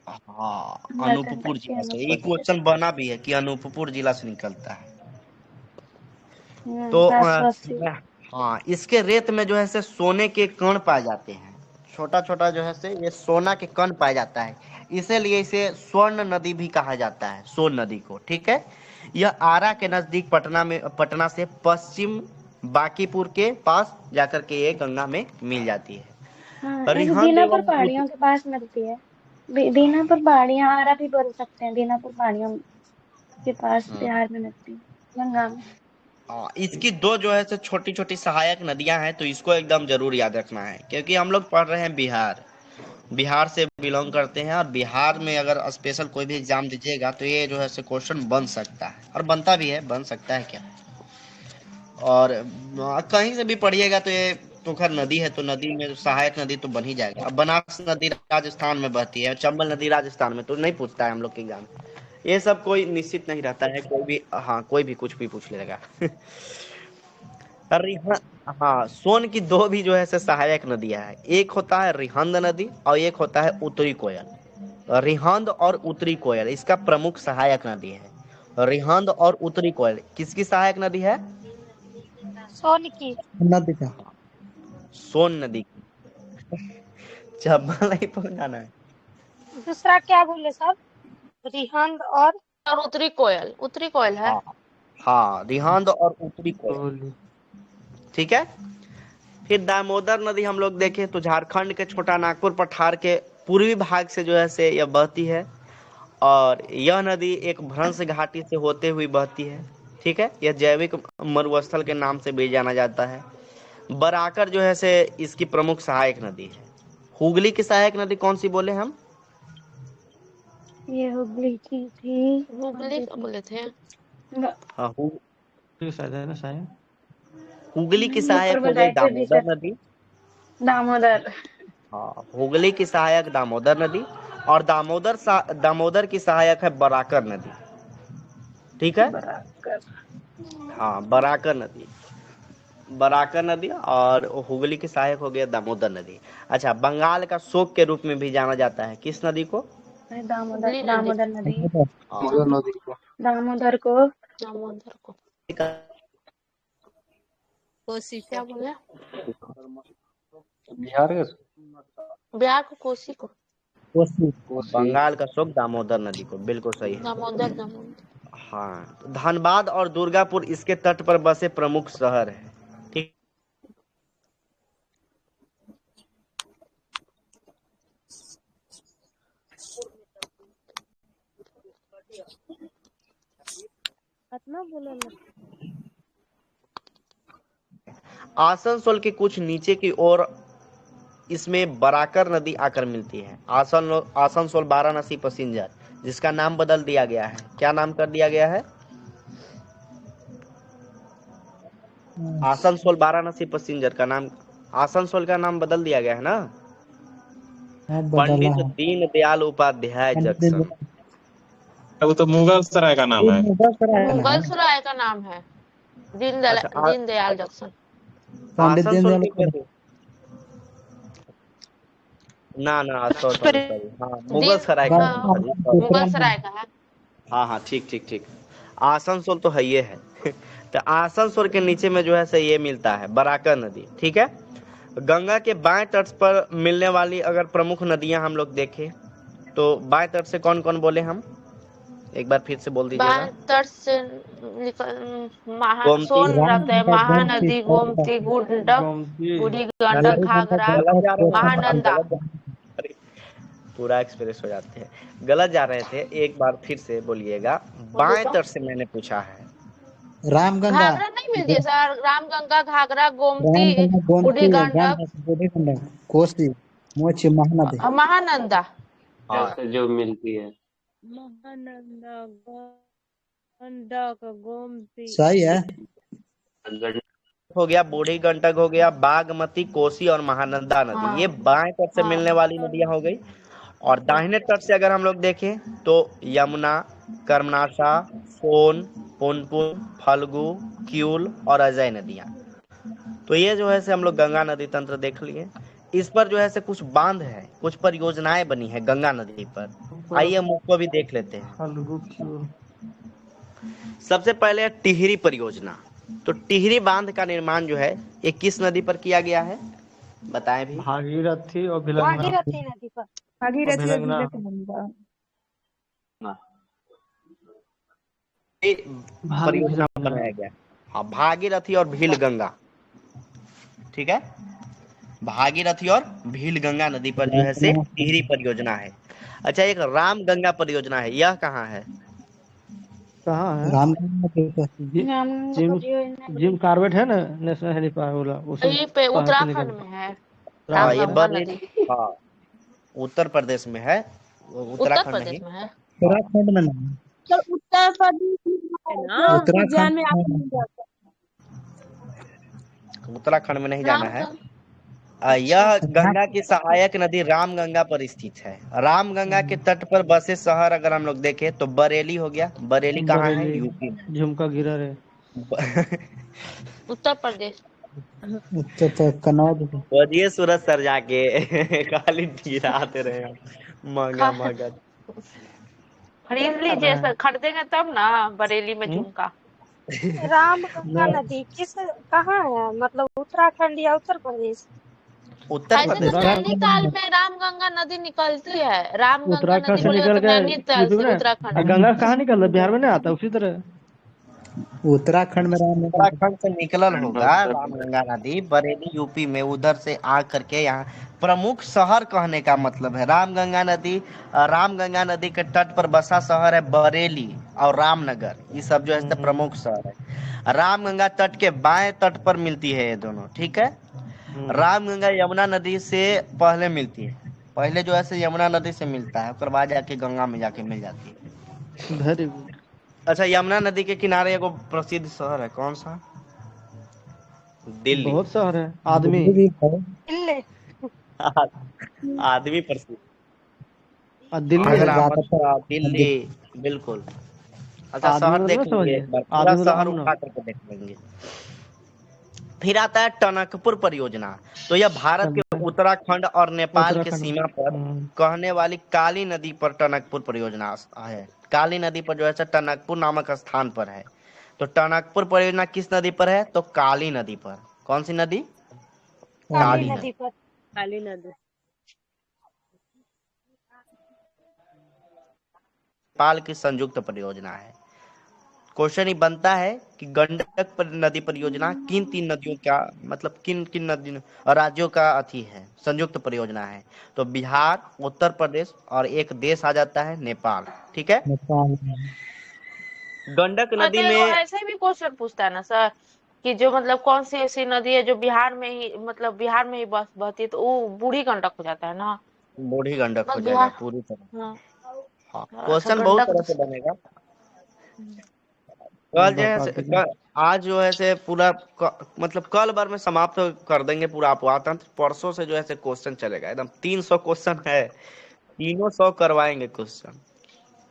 हाँ, अमरकंटक अनूपपुर के जिला से। अनूपपुर एक जिले क्वेश्चन बना भी है कि अनूपपुर जिला से निकलता है। से। तो 780। हाँ, इसके रेत में जो है से सोने के कण पाए जाते हैं। छोटा छोटा जो है से ये सोना के कण पाया जाता है, इसीलिए इसे स्वर्ण नदी भी कहा जाता है, सोन नदी को। ठीक है। यह आरा के नजदीक पटना से पश्चिम बांकीपुर के पास जाकर के ये गंगा में मिल जाती है। हाँ, एक रिहंद दीनापुर एवं पहाड़ियों के पास मिलती है। दीनापुर पहाड़ियाँ आरा भी बोल सकते हैं। दीनापुर पहाड़ियों के पास बिहार में मिलती है, गंगा में। इसकी दो जो है से छोटी छोटी सहायक नदियां हैं, तो इसको एकदम जरूर याद रखना है, क्योंकि हम लोग पढ़ रहे हैं बिहार से बिलोंग करते हैं। और बिहार में अगर स्पेशल कोई भी एग्जाम दीजिएगा तो ये जो है से क्वेश्चन बन सकता है, और बनता भी है, बन सकता है क्या। और कहीं से भी पढ़िएगा तो ये पोखर नदी है, तो नदी में सहायक नदी तो बन ही जाएगा। अब बनास नदी राजस्थान में बहती है, चंबल नदी राजस्थान में, तो नहीं पूछता है हम लोग के एग्जाम। ये सब कोई निश्चित नहीं रहता है, कोई भी, हाँ, कोई भी कुछ भी पूछ लेगा। रिहा हाँ, सोन की दो भी जो है से सहायक नदियां है। एक होता है रिहंद नदी और एक होता है उत्तरी कोयल। रिहंद और उत्तरी कोयल इसका प्रमुख सहायक नदी है। रिहंद और उत्तरी कोयल किसकी सहायक नदी है? सोन की। नदी का। सोन नदी की। चब्बल नहीं पहुंचाना है। दूसरा क्या बोले सब? रिहंद और उत्तरी कोयल है। हाँ, रिहंद और उत्तरी कोयल। ठीक है। फिर दामोदर नदी हम लोग देखें तो झारखंड के छोटा नागपुर पठार के पूर्वी भाग से जो है से यह बहती है। और यह नदी एक भ्रंश घाटी से होते हुए बहती है। ठीक है। यह जैविक मरुस्थल के नाम से भी जाना जाता है। बराकर जो है से इसकी प्रमुख सहायक नदी है। हुगली की सहायक नदी कौन सी बोले हम? ये हुगली की थी। हुगली का बोले थे। हाँ, शायद है ना शायद। हुगली की ऊपर सहायक हो गई बताए थे दामोदर नदी। दामोदर। हाँ, हुगली की सहायक दामोदर नदी, और दामोदर की सहायक है बराकर नदी। ठीक है। बराकर। हाँ, बराकर नदी और हुगली की सहायक हो गया दामोदर नदी। अच्छा, बंगाल का शोक के रूप में भी जाना जाता है किस नदी को? दामोदर नदी। दामोदर को। दामोदर को कोसी क्या बोले? बिहार को कोसी को। बंगाल का शोक दामोदर नदी को, बिल्कुल सही है। दामोदर। हाँ, तो धनबाद और दुर्गापुर इसके तट पर बसे प्रमुख शहर है। ठीक। आसनसोल के कुछ नीचे की ओर इसमें बराकर नदी आकर मिलती है। आसनसोल वाराणसी पैसेंजर, जिसका नाम बदल दिया गया है। क्या नाम कर दिया गया है? आसनसोल वाराणसी पैसेंजर का नाम, आसनसोल का नाम बदल दिया गया है ना। पंडित दीनदयाल उपाध्याय जंक्शन। वो तो मुगल सराय का नाम है। मुगल सराय का नाम है दीनदयाल जंक्शन। आसनसोल के ना सॉरी। हाँ, मुगल सराय का है। हाँ, ठीक। आसनसोल तो है, ये है। तो आसनसोल के नीचे में जो है से ये मिलता है बराकर नदी। ठीक है। गंगा के बाएं तट पर मिलने वाली अगर प्रमुख नदियां हम लोग देखें तो बाएं तट से कौन कौन बोले हम? एक बार फिर से बोल दीजिएगा। बाएं तट से सोन रहता है, महानदी, गोमती, गंडक, बूढ़ी गंडक, घाघरा, महानंदा। पूरा एक्सप्रेस हो जाते हैं, गलत जा रहे थे। एक बार फिर से बोलिएगा। बाएं तट से मैंने पूछा है। रामगंगा। घाघरा नहीं मिलती है सर? रामगंगा, घाघरा, गोमती, बूढ़ी गंडक, कोसी, मोची, महानदी, महानंदा। जो मिलती है महानंदा, गंडक, गोमती। सही है। हो गया, बूढ़ी गंडक हो गया, बागमती, कोसी और महानंदा नदी, ये बाएं तट से मिलने वाली नदियां हो गई। और दाहिने तट से अगर हम लोग देखें तो यमुना, कर्मनाशा, सोन, पुनपुन, फल्गु, क्यूल और अजय नदियां। तो ये जो है से हम लोग गंगा नदी तंत्र देख लिए। इस पर जो है से कुछ बांध है, कुछ परियोजनाएं बनी है गंगा नदी पर। आइए हम उसको भी देख लेते हैं। फल्गु क्यों सबसे पहले है टिहरी परियोजना। तो टिहरी बांध का निर्माण जो है ये किस नदी पर किया गया है, बताएं भी। भागीरथी और भिलंगना भागीरथी नदी पर। भागीरथी और भिलंगना भिलंगना। परियोजना बनाया गया। हाँ, भागीरथी और भील गंगा, ठीक है। भागीरथी और भील गंगा नदी पर जो है से टिहरी परियोजना है। अच्छा, एक राम गंगा परियोजना है, यह कहाँ है? कहाँ है? जिम कार्बेट है ना, नेशनल हेलीपैड वाला, यही पे उत्तराखंड में है हाँ, ये रामगंगा बरेली, नदी। हाँ, उत्तर प्रदेश में है, उत्तर उत्तराखंड प्रदेश नहीं। में है। उत्तराखंड में नहीं, उत्तर प्रदेश में ना, उद्यान में आपको मिल जाता उत्तराखंड में नहीं जाना है। रामगंगा यह गंगा की सहायक नदी रामगंगा पर स्थित है। रामगंगा के तट पर बसे शहर अगर हम लोग देखें तो बरेली हो गया। बरेली कहाँ है? बरेली, यूपी में। झुमका गिरा है। उत्तर प्रदेश। कनौज में। बोलिए सूरज सर जाके खाली गिराते रहे हम, महंगा महंगा। खरीद लीजिए सर, खरीदेंगे तब ना बरेली में झुमका। रामगंगा नदी कहाँ है, मतलब उत्तराखंड या उत्तर प्रदेश? उत्तर ऐसे प्रदेश तो नैनीताल में रामगंगा नदी निकलती है। रामगंगा उत्तराखंड नदी से बोलेगा निकल तो गए नैनीताल यूपी से में। उत्तराखंड में। गंगा कहाँ निकल रहा है? बिहार में नहीं आता उसी तरह। उत्तराखंड में राम उत्तराखंड से निकलल होगा रामगंगा नदी, बरेली यूपी में, उधर से आ करके यहाँ प्रमुख शहर कहने का मतलब है रामगंगा नदी। रामगंगा नदी के तट पर बसा शहर है बरेली और रामनगर, ये सब जो है प्रमुख शहर है। रामगंगा तट के बाएं तट पर मिलती है ये दोनों, ठीक है। रामगंगा यमुना नदी से पहले मिलती है, पहले जो है से यमुना नदी से मिलता है, उसके बाद जाके गंगा में जाके मिल जाती है। Very good. अच्छा, यमुना नदी के किनारे एगो प्रसिद्ध शहर है, कौन सा? दिल्ली। बहुत शहर है। आदमी भी है। आदमी प्रसिद्ध। दिल्ली है। ग्राम दिल्ली, बिल्कुल। अच्छा, शहर देख लेंगे एक बार, पूरा शहर उठा करके देख लेंगे। फिर आता है टनकपुर परियोजना। तो यह भारत के उत्तराखंड और नेपाल के सीमा पर कहने वाली काली नदी पर टनकपुर परियोजना है। काली नदी पर जो है टनकपुर नामक स्थान पर है। तो टनकपुर परियोजना किस नदी पर है? तो काली नदी पर। कौन सी नदी? काली नदी पर। काली नदी। नेपाल की संयुक्त परियोजना है। क्वेश्चन ही बनता है कि गंडक नदी परियोजना किन तीन नदियों का, मतलब किन किन नदी राज्यों का अथी है, संयुक्त परियोजना है? तो बिहार, उत्तर प्रदेश और एक देश आ जाता है नेपाल, ठीक है। गंडक नदी में ऐसे भी क्वेश्चन पूछता है ना सर कि जो मतलब कौन सी ऐसी नदी है जो बिहार में ही, मतलब बिहार में ही बहती है, तो वो बूढ़ी गंडक हो जाता है ना। बूढ़ी गंडक हो जाएगा पूरी तरह। हाँ, क्वेश्चन बहुत तरह से बनेगा। कल जो है आज जो है से पूरा मतलब कल बार में समाप्त कर देंगे पूरा अपवातंत्र। परसों से जो है से क्वेश्चन चलेगा एकदम 300 क्वेश्चन है, 300 करवाएंगे क्वेश्चन,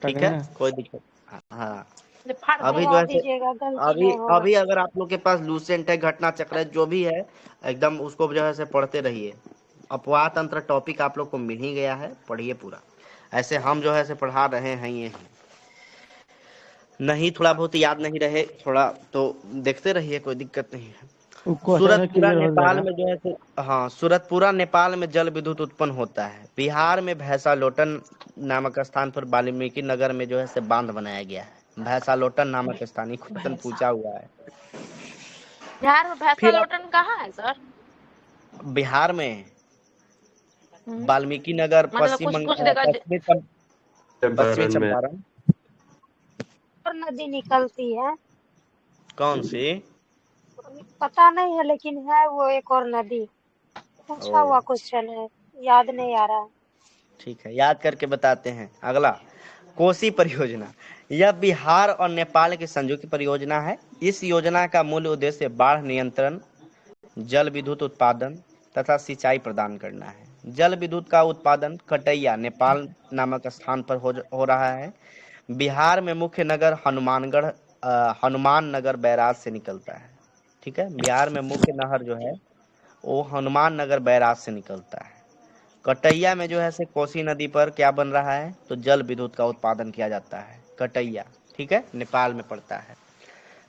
ठीक है, कोई दिक्कत। हाँ, अभी जो है अभी अगर आप लोग के पास लूसेंट है, घटना चक्र है, जो भी है एकदम उसको जो है से पढ़ते रहिए। अपवातंत्र टॉपिक आप लोग को मिल ही गया है, पढ़िए पूरा। ऐसे हम जो है से पढ़ा रहे हैं, ये नहीं थोड़ा बहुत याद नहीं रहे थोड़ा तो देखते रहिए, कोई दिक्कत नहीं है। सूरतपुरा नेपाल में जो है हाँ, सूरतपुरा नेपाल में जल विद्युत उत्पन्न होता है। बिहार में भैंसालोटन नामक स्थान पर वाल्मीकि नगर में जो है से बांध बनाया गया है। भैंसालोटन नामक स्थान, क्वेश्चन पूछा हुआ है। बिहार में भैंसालोटन कहाँ है सर? बिहार में वाल्मीकि नगर, पश्चिम चंपारण। और नदी निकलती है, कौन सी? पता नहीं है, लेकिन है वो एक और नदी। पूछा हुआ क्वेश्चन है, याद नहीं आ रहा। ठीक है, याद करके बताते हैं। अगला कोसी परियोजना। यह बिहार और नेपाल की संयुक्त परियोजना है। इस योजना का मूल उद्देश्य बाढ़ नियंत्रण, जल विद्युत उत्पादन तथा सिंचाई प्रदान करना है। जल विद्युत का उत्पादन कटैया नेपाल नामक स्थान पर हो रहा है। बिहार में मुख्य नगर हनुमान नगर बैराज से निकलता है। ठीक है, बिहार में मुख्य नहर जो है वो हनुमान नगर बैराज से निकलता है। कटैया में जो है से कोसी नदी पर क्या बन रहा है, तो जल विद्युत का उत्पादन किया जाता है कटैया। ठीक है, नेपाल में पड़ता है।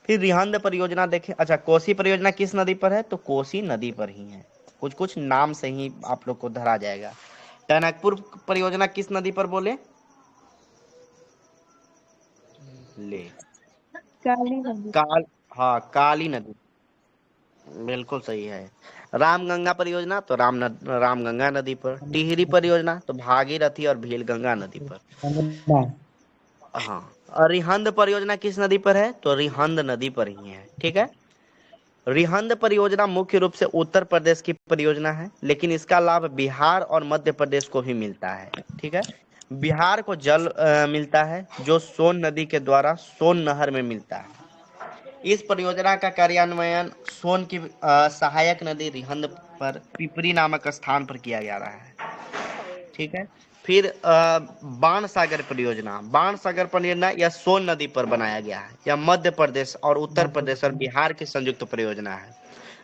फिर रिहंद परियोजना देखें। अच्छा, कोसी परियोजना किस नदी पर है, तो कोसी नदी पर ही है। कुछ कुछ नाम से ही आप लोग को धरा जाएगा। टनकपुर परियोजना किस नदी पर बोले, ले काली नदी। हाँ, काली नदी, बिल्कुल सही है। रामगंगा परियोजना तो रामगंगा नदी पर। टिहरी परियोजना तो भागीरथी और भीलगंगा नदी पर। हाँ, और रिहंद परियोजना किस नदी पर है, तो रिहंद नदी पर ही है। ठीक है, रिहंद परियोजना मुख्य रूप से उत्तर प्रदेश की परियोजना है, लेकिन इसका लाभ बिहार और मध्य प्रदेश को भी मिलता है। ठीक है, बिहार को जल मिलता है जो सोन नदी के द्वारा सोन नहर में मिलता है। इस परियोजना का कार्यान्वयन सोन की सहायक नदी रिहंद पर पिपरी नामक स्थान पर किया जा रहा है। ठीक है, फिर बाणसागर परियोजना यह सोन नदी पर बनाया गया है। यह मध्य प्रदेश और उत्तर प्रदेश और बिहार की संयुक्त परियोजना है।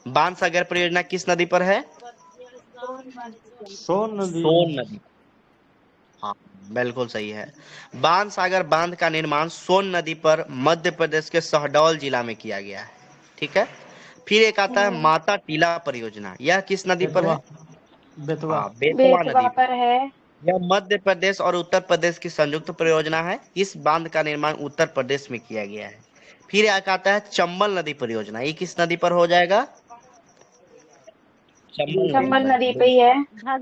बाणसागर परियोजना किस नदी पर है, सोन नदी। हाँ, बिल्कुल सही है। बाणसागर बांध का निर्माण सोन नदी पर मध्य प्रदेश के शहडोल जिला में किया गया है। ठीक है, फिर एक आता है माता टीला परियोजना। यह किस नदी पर है, बेतवा बेतवा नदी पर है। यह मध्य प्रदेश और उत्तर प्रदेश की संयुक्त परियोजना है। इस बांध का निर्माण उत्तर प्रदेश में किया गया है। फिर एक आता है चंबल नदी परियोजना। ये किस नदी पर हो जाएगा, चंबल नदी पे ही है। हाँ,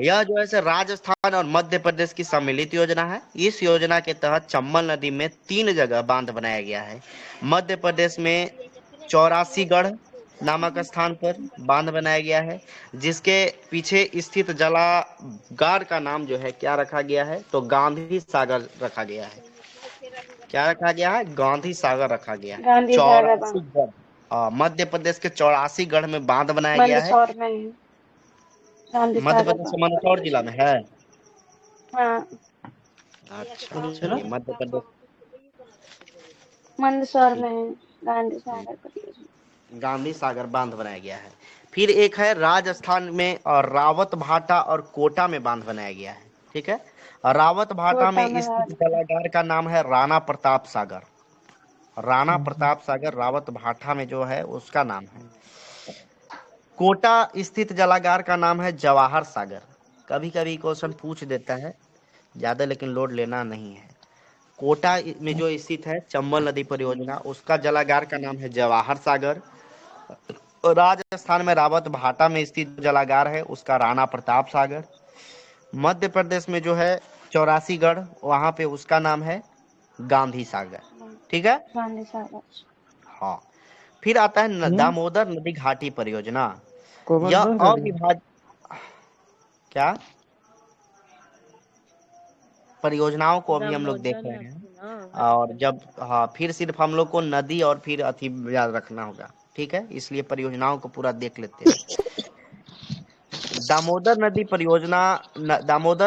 यह जो है राजस्थान और मध्य प्रदेश की सम्मिलित योजना है। इस योजना के तहत चंबल नदी में 3 जगह बांध बनाया गया है। मध्य प्रदेश में 84गढ़ नामक स्थान पर बांध बनाया गया है, जिसके पीछे स्थित जलागार का नाम जो है क्या रखा गया है, तो गांधी सागर रखा गया है। क्या रखा गया है, गांधी सागर रखा गया है। 84गढ़, मध्य प्रदेश के 84गढ़ में बांध बनाया गया है। मध्य प्रदेश के मंदसौर जिला में है। अच्छा, चलिए, मध्य प्रदेश मंदसौर में है गांधी सागर बांध बनाया गया है। फिर एक है राजस्थान में और रावत भाटा और कोटा में बांध बनाया गया है। ठीक है, रावत भाटा में स्थित जलागार का नाम है राणा प्रताप सागर। राणा प्रताप सागर रावत भाटा में जो है उसका नाम है। कोटा स्थित जलागार का नाम है जवाहर सागर। कभी कभी क्वेश्चन पूछ देता है ज्यादा, लेकिन लोड लेना नहीं है। कोटा में जो स्थित है चंबल नदी परियोजना, उसका जलागार का नाम है जवाहर सागर। राजस्थान में रावत भाटा में स्थित जलागार है उसका राणा प्रताप सागर। मध्य प्रदेश में जो है 84गढ़, वहां पे उसका नाम है गांधी सागर। ठीक है, हाँ। फिर आता है दामोदर नदी घाटी परियोजना। यह अविभाजित क्या परियोजनाओं को अभी हम लोग देख रहे हैं, और जब फिर सिर्फ हम लोग को नदी और फिर अति याद रखना होगा। ठीक है, इसलिए परियोजनाओं को पूरा देख लेते हैं। दामोदर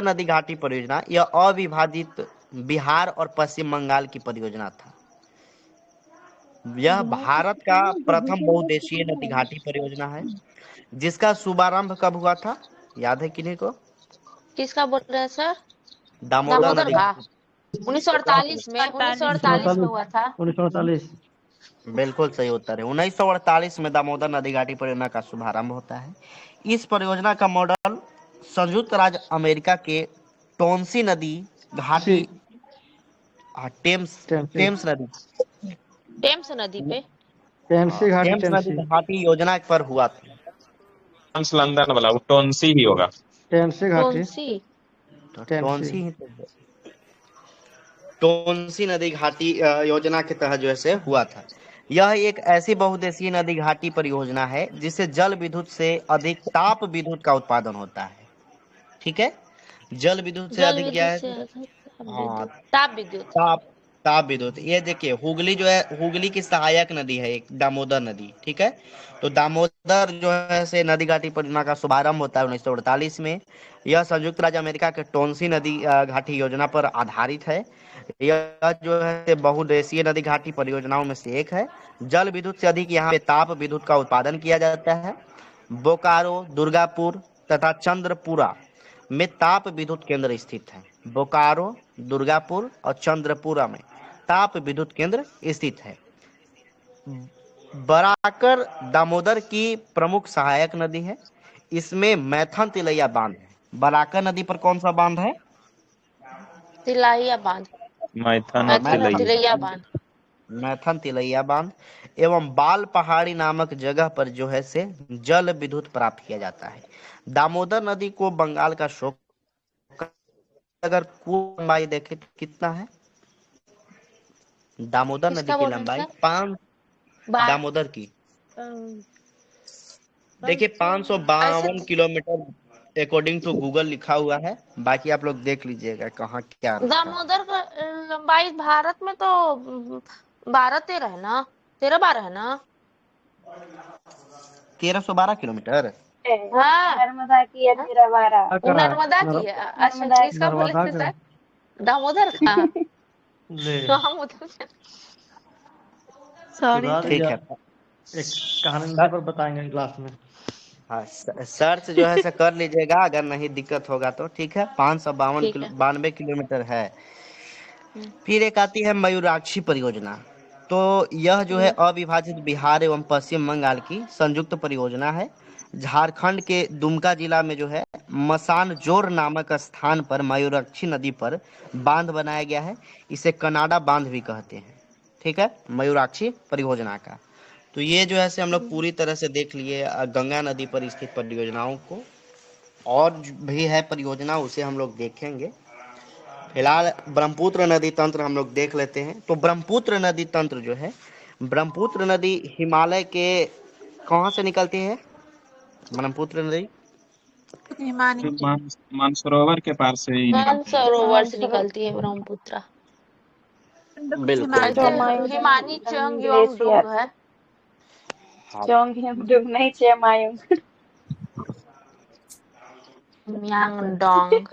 नदी घाटी परियोजना यह अविभाजित बिहार और पश्चिम बंगाल की परियोजना था। यह भारत का प्रथम बहुउद्देशीय नदी घाटी परियोजना है, जिसका शुभारंभ कब हुआ था, याद है किन्हीं को? किसका बोल रहे हैं सर? दामोदर का 1948 में हुआ था। 1948 बिल्कुल सही उत्तर है। 1948 में दामोदर नदी घाटी परियोजना का शुभारंभ होता है। इस परियोजना का मॉडल संयुक्त राज्य अमेरिका के टोन्सी नदी घाटी टेम्स नदी घाटी योजना पर हुआ था। लंदन वाला वो टोन्सी ही होगा। टोन्सी नदी घाटी योजना के तहत जो है हुआ था। यह एक ऐसी बहुउद्देशीय नदी घाटी परियोजना है जिससे जल विद्युत से अधिक ताप विद्युत का उत्पादन होता है। ठीक है, जल विद्युत से अधिक क्या है, ताप ताप विद्युत, ये देखिए हुगली जो है, हुगली की सहायक नदी है एक दामोदर नदी, ठीक है। तो दामोदर जो है से नदी घाटी परियोजना का शुभारंभ होता है 1948 में। यह संयुक्त राज्य अमेरिका के टोंसी नदी घाटी योजना पर आधारित है। यह जो है बहुउद्देशीय नदी घाटी परियोजनाओं में से एक है। जल विद्युत से अधिक यहाँ पे ताप विद्युत का उत्पादन किया जाता है। बोकारो, दुर्गापुर तथा चंद्रपुरा में ताप विद्युत केंद्र स्थित है। बोकारो, दुर्गापुर और चंद्रपुरा में ताप विद्युत केंद्र स्थित है। बराकर दामोदर की प्रमुख सहायक नदी है। इसमें मैथन तिलैया बांध है। बराकर नदी पर कौन सा बांध है? तिलैया बांध, मैथन और मैथन तिलैया। तिलैया बांध। मैथन तिलैया बांध एवं बाल पहाड़ी नामक जगह पर जो है से जल विद्युत प्राप्त किया जाता है। दामोदर नदी को बंगाल का शोक, अगर कुल लंबाई देखें तो कितना है? दामोदर नदी किसका की बोल रहे हैं लंबाई सर? 5, दामोदर की देखिए 552 किलोमीटर अकॉर्डिंग टू गूगल लिखा हुआ है। बाकी आप लोग देख लीजिएगा कहाँ क्या रखा है। दामोदर का लंबाई भारत में तो 12-13 है ना, 13-12 है ना? 1312 किलोमीटर। हाँ, नर्मदा की है 13-12। नर्मदा की है। अच्छा, किसका बोले थे सर? दामोदर का। दामोदर। सॉरी। ठीक है, एक कहानी पर बताएंगे क्लास में। हाँ सर्च जो है से कर लीजिएगा अगर नहीं दिक्कत होगा तो, ठीक है। 552 किलोमीटर है। फिर एक आती है मयूराक्षी परियोजना। तो यह जो है अविभाजित बिहार एवं पश्चिम बंगाल की संयुक्त परियोजना है। झारखंड के दुमका जिला में जो है मसानजोर नामक स्थान पर मयूराक्षी नदी पर बांध बनाया गया है। इसे कनाडा बांध भी कहते हैं, ठीक है, मयूराक्षी परियोजना का। तो ये जो है से हम लोग पूरी तरह से देख लिए गंगा नदी पर स्थित परियोजनाओं को। और भी है परियोजना, उसे हम लोग देखेंगे। फिलहाल ब्रह्मपुत्र नदी तंत्र हम लोग देख लेते हैं। तो ब्रह्मपुत्र नदी तंत्र जो है, ब्रह्मपुत्र नदी हिमालय के कहाँ से निकलती है? ब्रह्मपुत्र नदी मानसरोवर के पार से ही निकलती है। मानसरोवर से निकलती है ब्रह्मपुत्र। बिल्कुल। हिमानी चंगयोंगडोंग है। चोंगयमडोंग नहीं, चेमायोंग। म्यांगडोंग।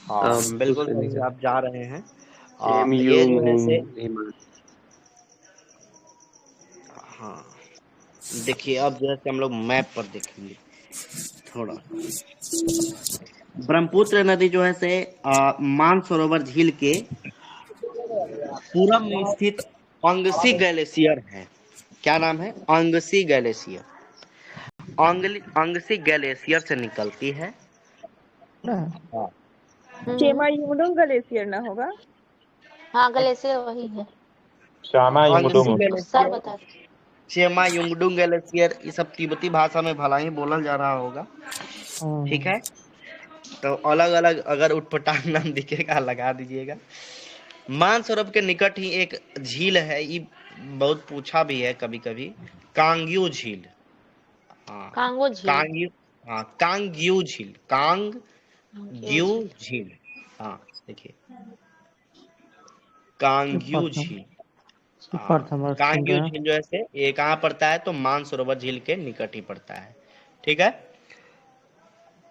हाँ बिल्कुल सही, आप जा रहे हैं। ये जो है से, हाँ देखिए अब जो है से हम लोग मैप पर देखेंगे थोड़ा। ब्रह्मपुत्र नदी जो है से मानसरोवर झील के पूरब में स्थित अंगसी ग्लेशियर है। क्या नाम है? अंगसी ग्लेशियर। अंगसी ग्लेशियर से निकलती है। चेमायुंगडोंग ग्लेशियर ना होगा? हाँ, ग्लेशियर वही है। सर बता। चेमायुंगडोंग ग्लेशियर, ये सब तिब्बती भाषा में भला ही बोला जा रहा होगा, ठीक है। तो अलग अलग अगर उटपटांग नाम दिखेगा लगा दीजिएगा। मानसरोवर के निकट ही एक झील है, ये बहुत पूछा भी है कभी कभी, कांग्यू झील। हाँ कांगो झील। कांग्यू, हाँ कांग्यू झील, कांग्यू झील। हाँ देखिए कांग्यू झील। कांग्यू झील जो है ये कहाँ पड़ता है? तो मानसरोवर झील के निकट ही पड़ता है, ठीक है।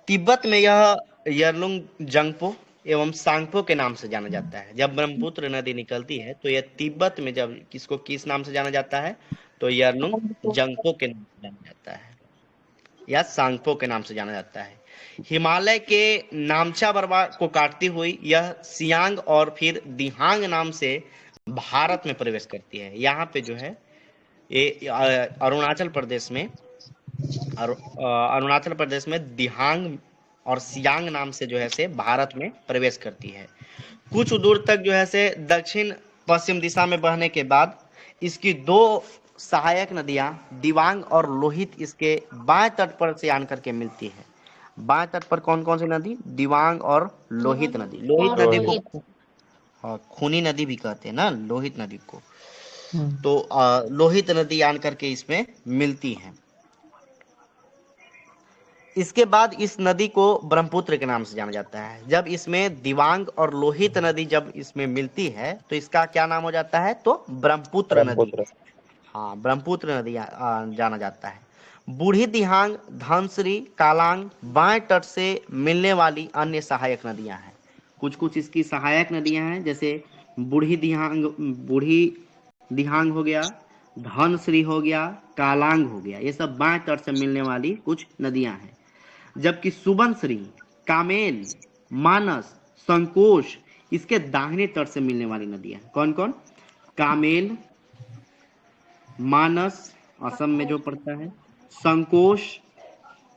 तिब्बत में यह यरलुंग जंगपो एवं सांगपो के नाम से जाना जाता है। जब ब्रह्मपुत्र नदी निकलती है तो यह तिब्बत में जब किसको किस नाम से जाना जाता है? तो यरलुंग जंगपो के नाम से जाना जाता है या सांगपो के नाम से जाना जाता है। हिमालय के नामचा बर्वा को काटती हुई यह सियांग और फिर दिहांग नाम से भारत में प्रवेश करती है। यहाँ पे जो है ये अरुणाचल प्रदेश में दिहांग और सियांग नाम से जो है से भारत में प्रवेश करती है। कुछ दूर तक जो है से दक्षिण पश्चिम दिशा में बहने के बाद इसकी दो सहायक नदियां दिवांग और लोहित इसके बाएं तट पर से आन करके मिलती है। बाएं तट पर कौन कौन सी नदी? दिवांग और लोहित नदी। लोहित नदी को खूनी नदी भी कहते हैं ना, लोहित नदी को। तो लोहित नदी आन करके इसमें मिलती है। इसके बाद इस नदी को ब्रह्मपुत्र के नाम से जाना जाता है। जब इसमें दिवांग और लोहित नदी जब इसमें मिलती है तो इसका क्या नाम हो जाता है? तो ब्रह्मपुत्र नदी। हाँ, ब्रह्मपुत्र नदी जाना जाता है। बूढ़ी दिहांग, धनश्री, कालांग, बाएं तट से मिलने वाली अन्य सहायक नदियां हैं। कुछ कुछ इसकी सहायक नदियां हैं, जैसे बूढ़ी दिहांग हो गया, धनश्री हो गया, कालांग हो गया। ये सब बाएं तट से मिलने वाली कुछ नदियां हैं। जबकि सुबनश्री, कामेल, मानस, संकोश इसके दाहिने तट से मिलने वाली नदियां हैं। कौन कौन? कामेल, मानस असम में जो पड़ता है, संकोश,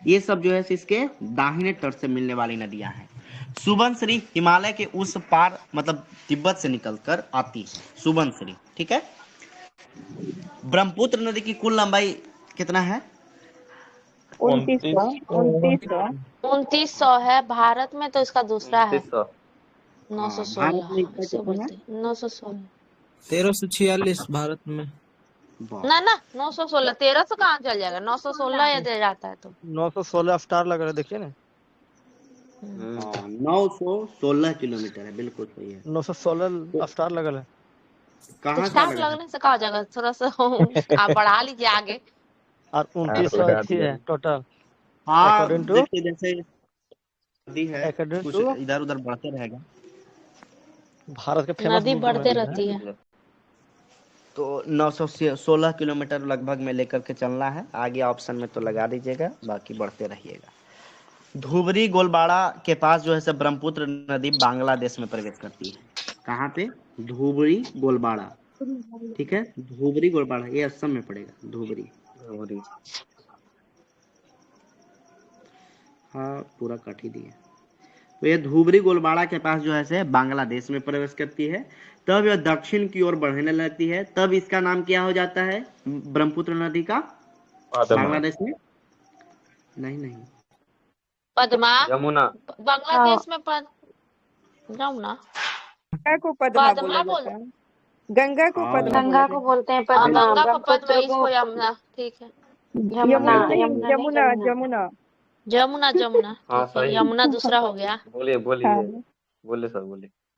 ये सब जो है इसके दाहिने तट से मिलने वाली नदियां हैं। सुबनश्री हिमालय के उस पार मतलब तिब्बत से निकलकर आती है, सुबनश्री। ठीक है। ब्रह्मपुत्र नदी की कुल लंबाई कितना है? 2900 है। भारत में तो इसका दूसरा है 916। 916 1346 भारत में। ना 916। 1300 कहाँ चल जाएगा? 916 ये दे जाता है तो 916 स्टार लग रहा है, देखिए ना। 916 किलोमीटर है, बिल्कुल सही है। 916 स्टार लगा है। कहाँ स्टार लगने से कहा जाएगा? थोड़ा सा आप बढ़ा लीजिए आगे। और 2900 है टोटल। हाँ, देखिए जैसे नदी है कुछ इधर उधर बढ़ते रहेगा। भारत के फेमस नदी बढ़ते रहती है। तो 916 किलोमीटर लगभग में लेकर के चलना है। आगे ऑप्शन में तो लगा दीजिएगा, बाकी बढ़ते रहिएगा। धुबरी गोलबाड़ा के पास जो है सब ब्रह्मपुत्र नदी बांग्लादेश में प्रवेश करती है। कहाँ पे? धुबरी गोलबाड़ा। ठीक है, धुबरी गोलबाड़ा ये असम में पड़ेगा। धुबरी। हाँ, पूरा काट ही दिए। तो ये धुबरी गोलबाड़ा के पास जो है से बांग्लादेश में प्रवेश करती है। तब यह दक्षिण की ओर बढ़ने लगती है। तब इसका नाम क्या हो जाता है ब्रह्मपुत्र नदी का बांग्लादेश में? नहीं, पद्मा। यमुना। बांग्लादेश में यमुना को पद्मा बोला जाता है। गंगा को पद्मा, गंगा को बोलते हैं पद्मा, गंगा को पद्मा, ब्रह्मपुत्र इसको यमुना। ठीक है, यमुना। हाँ सही। यमुना दूसरा हो गया। बोलिए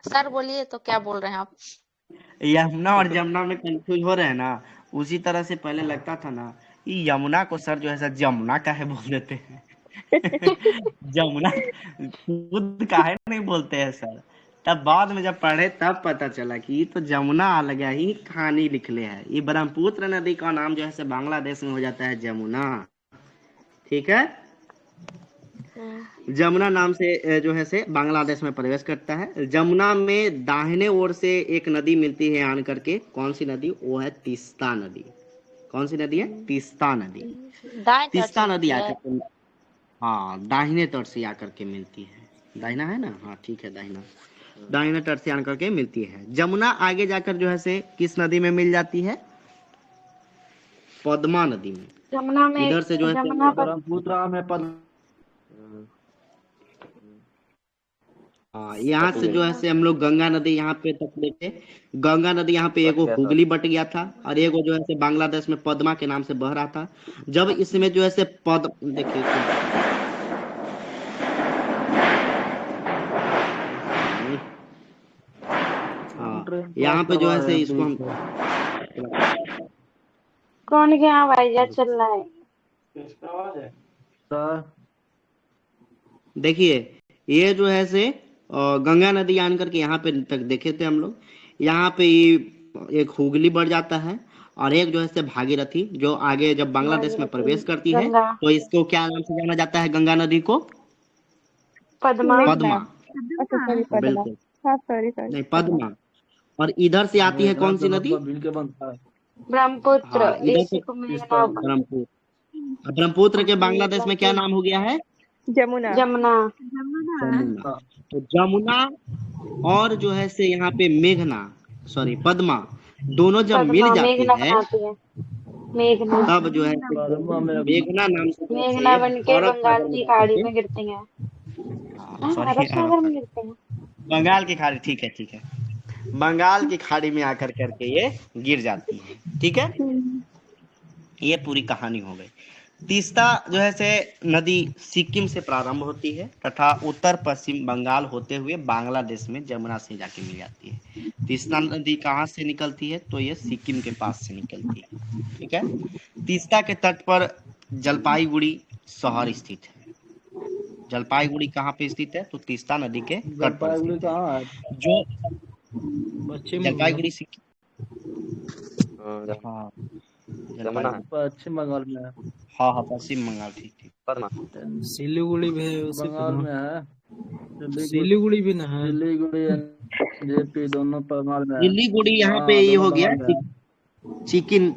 सर बोलिए तो क्या बोल रहे हैं आप? यमुना और जमुना में कंफ्यूज हो रहे हैं ना। उसी तरह से पहले लगता था ना ये यमुना को सर जो है सर जमुना काहे बोल देते हैं। जमुना खुद काहे नहीं बोलते हैं सर। तब बाद में जब पढ़े तब पता चला कि ये तो जमुना अलग ही कहानी लिखले है। ये ब्रह्मपुत्र नदी का नाम जो है बांग्लादेश में हो जाता है जमुना। ठीक है, जमुना नाम से जो है से बांग्लादेश में प्रवेश करता है। जमुना में दाहिने ओर से एक नदी मिलती है आन करके। कौन सी नदी? वो है तीस्ता नदी। कौन सी नदी है? तीस्ता नदी। तीस्ता नदी आकर, हाँ, दाहिने तट से आकर के मिलती है। दाहिना है ना? हाँ ठीक है, दाहिने तट से आकर के मिलती है। जमुना आगे जाकर जो है से किस नदी में मिल जाती है? पद्मा नदी में। जमुना में इधर से जो है ब्रह्मपुत्र में हाँ, यहाँ से जो है से हम लोग गंगा नदी यहाँ पे तक देखे। गंगा नदी यहाँ पे एगो हुगली बट गया था और एगो जो है से बांग्लादेश में पद्मा के नाम से बह रहा था। जब इसमें जो है से देखिए हाँ, यहाँ पे जो है से इसको हम कौन के यहाँ भाईजा चल रहा है? देखिए ये जो है से गंगा नदी आन करके यहाँ पे तक देखे थे हम लोग। यहाँ पे एक हुगली बढ़ जाता है और एक जो है से भागीरथी, जो आगे जब बांग्लादेश में प्रवेश करती है तो इसको क्या नाम से जाना जाता है? गंगा नदी को पद्मा। बिल्कुल नहीं, पद्मा। और इधर से आती है कौन सी नदी? ब्रह्मपुत्र। ब्रह्मपुत्र के बांग्लादेश में क्या नाम हो गया है? जमुना। तो जमुना और जो है से यहाँ पे पद्मा दोनों जब मिल जाती है तब जो है मेघना नाम से मेघना बन के बंगाल की खाड़ी में गिरती है। बंगाल की खाड़ी। ठीक है, बंगाल की खाड़ी में आकर करके ये गिर जाती है। ठीक है, ये पूरी कहानी हो गई। तीस्ता जो है से नदी सिक्किम से प्रारंभ होती है तथा उत्तर पश्चिम बंगाल होते हुए बांग्लादेश में जमुना से जाके मिल जाती है। तीस्ता नदी कहाँ से निकलती है? तो ये सिक्किम के पास से निकलती है। ठीक है। तीस्ता के तट पर जलपाईगुड़ी शहर स्थित है। जलपाईगुड़ी कहाँ पे स्थित है? तो तीस्ता नदी के तट पर जलपाईगुड़ी स्थित है। कहाँ है? जो पश्चिम जलपाईगुड़ी सिक्किम, और हाँ जमुना जलपाईगुड़ी, पश्चिम बंगाल में है। हाँ पश्चिम बंगाल, ठीक ठीक। सिलीगुड़ी भी है उसी पे बंगाल ना। में है। सिलीगुड़ी भी ना है। सिलीगुड़ी जेपी दोनों बंगाल में है। सिलीगुड़ी यहाँ पे हाँ ये दोनों हो गया बंगाल में है।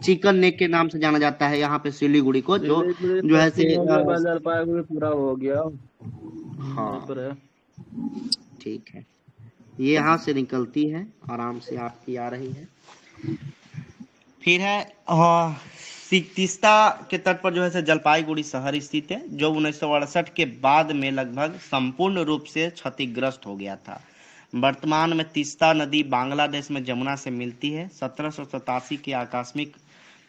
चिकन नेक के नाम से जाना जाता है यहाँ पे सिलीगुड़ी को, सिलीगुड़ी जो है पश्चिम से हो गया, जलपाईगुड़ी पूरा हो गया। हाँ यहीं पर है। ठीक है। ये यहाँ से निकलती है, आराम से आपकी आ रही है। फिर है तीस्ता के तट पर जो है से जलपाईगुड़ी शहर स्थित है, जो 1968 के बाद में लगभग संपूर्ण रूप से क्षतिग्रस्त हो गया था। वर्तमान में तीस्ता नदी बांग्लादेश में जमुना से मिलती है। 1787 के आकस्मिक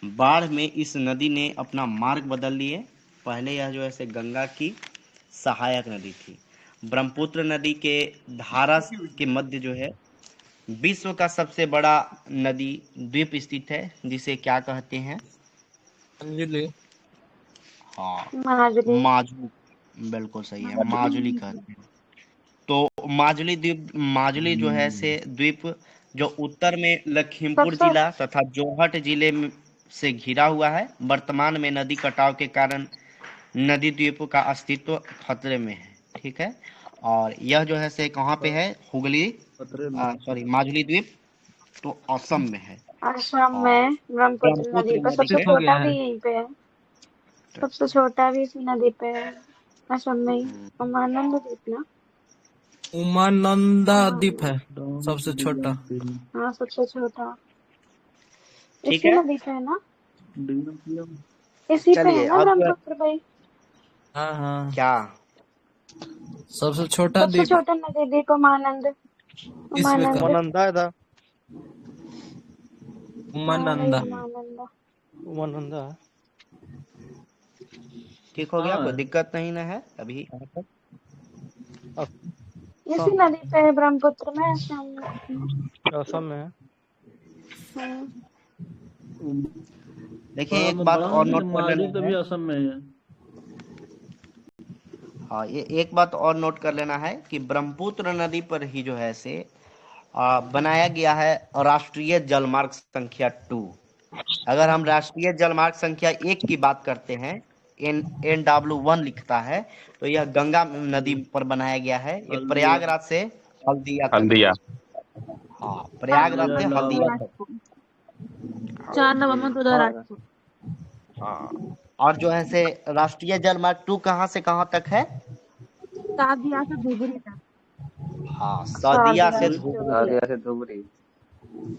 बाढ़ में इस नदी ने अपना मार्ग बदल लिए। पहले यह जो है से गंगा की सहायक नदी थी। ब्रह्मपुत्र नदी के धारा के मध्य जो है विश्व का सबसे बड़ा नदी द्वीप स्थित है, जिसे क्या कहते हैं? हाँ माजुली। माजुली, बिल्कुल सही है, माजुली कहते हैं। तो माजुली जो है से द्वीप जो उत्तर में लखीमपुर सबसे जिला तथा जोरहट जिले से घिरा हुआ है। वर्तमान में नदी कटाव के कारण नदी द्वीप का अस्तित्व खतरे में है। ठीक है। और यह जो है से कहाँ पे है? हुगली, सॉरी माजुली द्वीप तो असम में है। असम में ब्रह्मपुत्र नदी पर सबसे छोटा भी यहीं पे है। सबसे छोटा भी इसी नदी पे है, असम में ही। उमानंद द्वीप ना? उमानंदा द्वीप है सबसे छोटा। हाँ सबसे छोटा ठीक इसी है। नदी पे है ना? इसी पे है ना ब्रह्मपुत्र भाई? हाँ हाँ क्या सबसे छोटा सबसे द्वीप? छोटा नदी द्वीप उमानंद। उमानंदा उमानंदा। उमानंदा ठीक हो गया, कोई दिक्कत नहीं ना है अभी यहाँ तक? इसी नदी पे है ब्रह्मपुत्र में, असम में। असम में है। हाँ। देखिए एक बात और नोट कर लेना तो भी असम में है। हाँ, ये एक बात और नोट कर लेना है कि ब्रह्मपुत्र नदी पर ही जो है से बनाया गया है राष्ट्रीय जलमार्ग संख्या 2। अगर हम राष्ट्रीय जलमार्ग संख्या 1 की बात करते हैं, NW1 लिखता है, तो यह गंगा नदी पर बनाया गया है। ये प्रयागराज से हल्दिया तक। हाँ प्रयागराज से हल्दिया तक। 4 नवंबर 2008 हाँ, और जो है से राष्ट्रीय जलमार्ग 2 कहाँ से कहाँ तक है? सादिया से धुबरी तक। हाँ सदिया से धुबरी,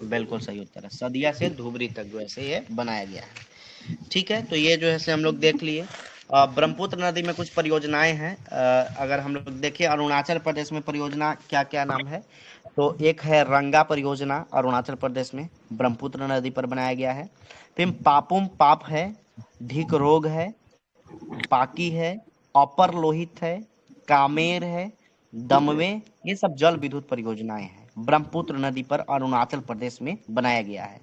बिल्कुल सही उत्तर है। सदिया से धुबरी तक जो है ये बनाया गया है। ठीक है। तो ये जो है से हम लोग देख लिए। ब्रह्मपुत्र नदी में कुछ परियोजनाएं हैं। अगर हम लोग देखें अरुणाचल प्रदेश में परियोजना क्या क्या नाम है, तो एक है रंगा परियोजना, अरुणाचल प्रदेश में ब्रह्मपुत्र नदी पर बनाया गया है। फिर पापुम पाप है, ढिक रोग है, पाकी है, अपर लोहित है, कामेर है, दमवे, ये सब जल विद्युत परियोजनाएं हैं ब्रह्मपुत्र नदी पर अरुणाचल प्रदेश में बनाया गया है।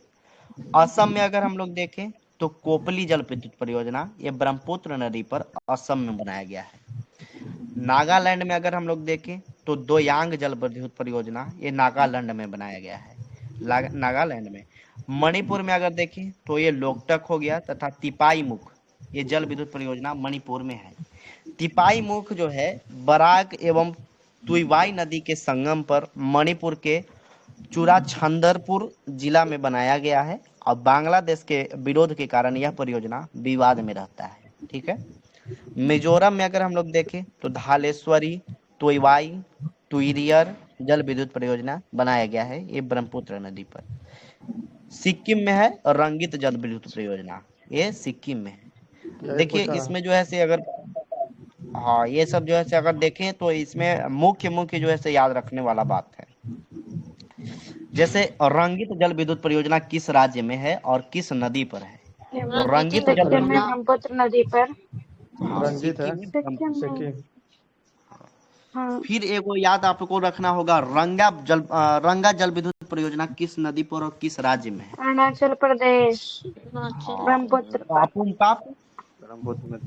असम में अगर हम लोग देखें तो कोपली जल विद्युत परियोजना, ये ब्रह्मपुत्र नदी पर असम में बनाया गया है। नागालैंड में अगर हम लोग देखें तो दोयांग जल विद्युत परियोजना, ये नागालैंड में बनाया गया है, नागालैंड में। मणिपुर में अगर देखें तो ये लोकटक हो गया, तथा तिपाई मुख, ये जल विद्युत परियोजना मणिपुर में है। तिपाई मुख जो है बराक एवं तुईवाई नदी के संगम पर मणिपुर के चूड़ाछंदरपुर जिला में बनाया गया है, और बांग्लादेश के विरोध के कारण यह परियोजना विवाद में रहता है। ठीक है। मिजोरम में अगर हम लोग देखें तो धालेश्वरी, तोइवाई, तुइरियर जल विद्युत परियोजना बनाया गया है, ये ब्रह्मपुत्र नदी पर। सिक्किम में है रंगित जल विद्युत परियोजना, ये सिक्किम में है। देखिए इसमें जो है से अगर हाँ ये सब जो है से अगर देखें तो इसमें मुख्य जो है से याद रखने वाला बात है, जैसे रंगित जल विद्युत परियोजना किस राज्य में है और किस नदी पर है। रंजित सिक्किम जलविद्युत में ब्रह्मपुत्र नदी पर। हाँ रंजित है सिक्किम में सिक्किम में। हाँ फिर एगो याद आपको रखना होगा, रंगा जल विद्युत परियोजना किस नदी पर और किस राज्य में है? अरुणाचल प्रदेश ब्रह्मपुत्र पर। ब्रह्मपुत्र में,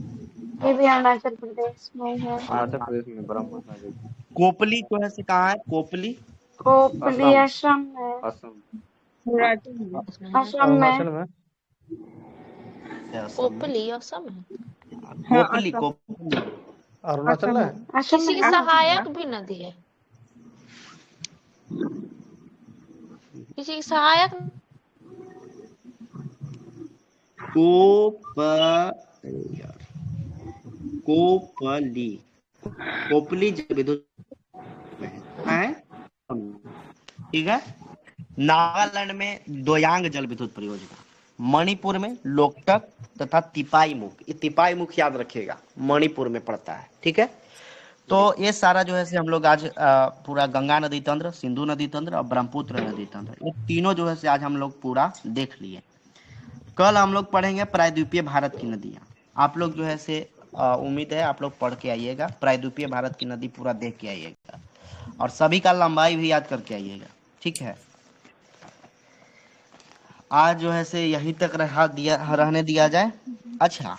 ये भी अरुणाचल प्रदेश में है। अरुणाचल प्रदेश में ब्रह्मपुत्र नदी। कोपली जो है से कहाँ है? कोपली कोपली असम में। असम। असम में। अरुणाचल में कोपली असम है। कोपली कोपली अरुणाचल है। असम किसी की में। सहायक भी नदी है, किसी की सहायक। कोपली कोपली जल विद्युत में है, ठीक है। नागालैंड में दोयांग जल विद्युत परियोजना, मणिपुर में लोकटक तथा तिपाईमुख, ये तिपाईमुख याद रखिएगा, मणिपुर में पड़ता है, ठीक है। तो ये सारा जो है से हम लोग आज पूरा गंगा नदी तंत्र, सिंधु नदी तंत्र और ब्रह्मपुत्र नदी तंत्र, ये तीनों जो है से आज हम लोग पूरा देख लिए। कल हम लोग पढ़ेंगे प्रायद्वीपीय भारत की नदियाँ। आप लोग जो है से उम्मीद है आप लोग पढ़ के आइएगा, प्रायद्वीपीय भारत की नदी पूरा देख के आइएगा और सभी का लंबाई भी याद करके आइएगा, ठीक है। आज जो है से यहीं तक रहने दिया जाए। अच्छा,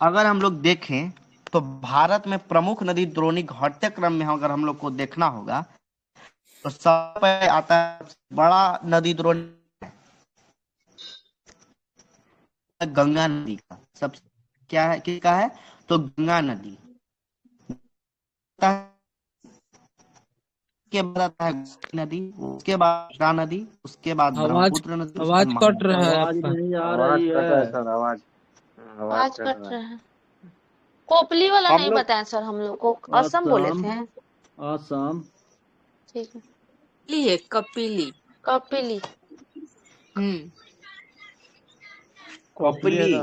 अगर हम लोग देखें तो भारत में प्रमुख नदी द्रोणी घटते क्रम में अगर हम लोग को देखना होगा तो सब पे आता है बड़ा नदी द्रोणी गंगा नदी का। सब क्या है, किसका है? तो गंगा नदी के बाद आता है नदी, उसके बाद कृष्णा नदी, उसके बाद ब्रह्मपुत्र नदी, आवाज कट रहा है आवाज आपका। नहीं आ आवाज रही कट रहा है है। सर, आवाज आवाज कट कट रहा रहा है। है। कोपली वाला हम नहीं लोग बताया सर, हम लोग को असम बोले थे। असम। ठीक है, कपिली है कपिली। कपिली। कोपली है कोपली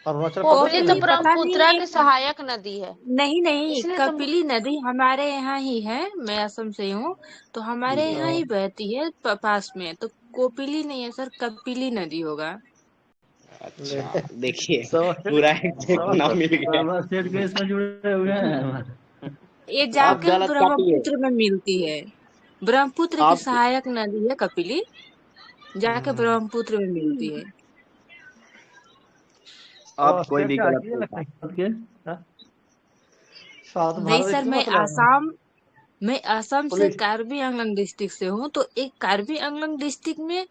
तो अरुणाचल कोपली प्रदेश तो में है। ब्रह्मपुत्रा की सहायक नदी है, नहीं नहीं, इसलिए तो कपिली नदी हमारे यहाँ ही है। मैं असम से हूँ, तो हमारे यहाँ ही बहती है पास में। तो कोपिली नहीं है सर, कपिली नदी होगा। अच्छा देखिए सब पूरा एक नाम मिल गया। सब स्टेट के इसमें जुड़े हुए हैं। ये आप जाके गलत काटिए, ब्रह्मपुत्र में मिलती है। ब्रह्मपुत्र की आप सहायक नदी है कपिली, जाके ब्रह्मपुत्र में मिलती है। आप कोई स्टेट भी क्या गलत है नहीं कहा। लखनऊ के? हाँ? सात नहीं भारत सर, इससे मतलब है। मैं असम से पुलिस कार्बी आंगलंग डिस्ट्रिक्ट से हूँ। तो एक कार्बी आंगलंग डिस्ट्रिक्ट में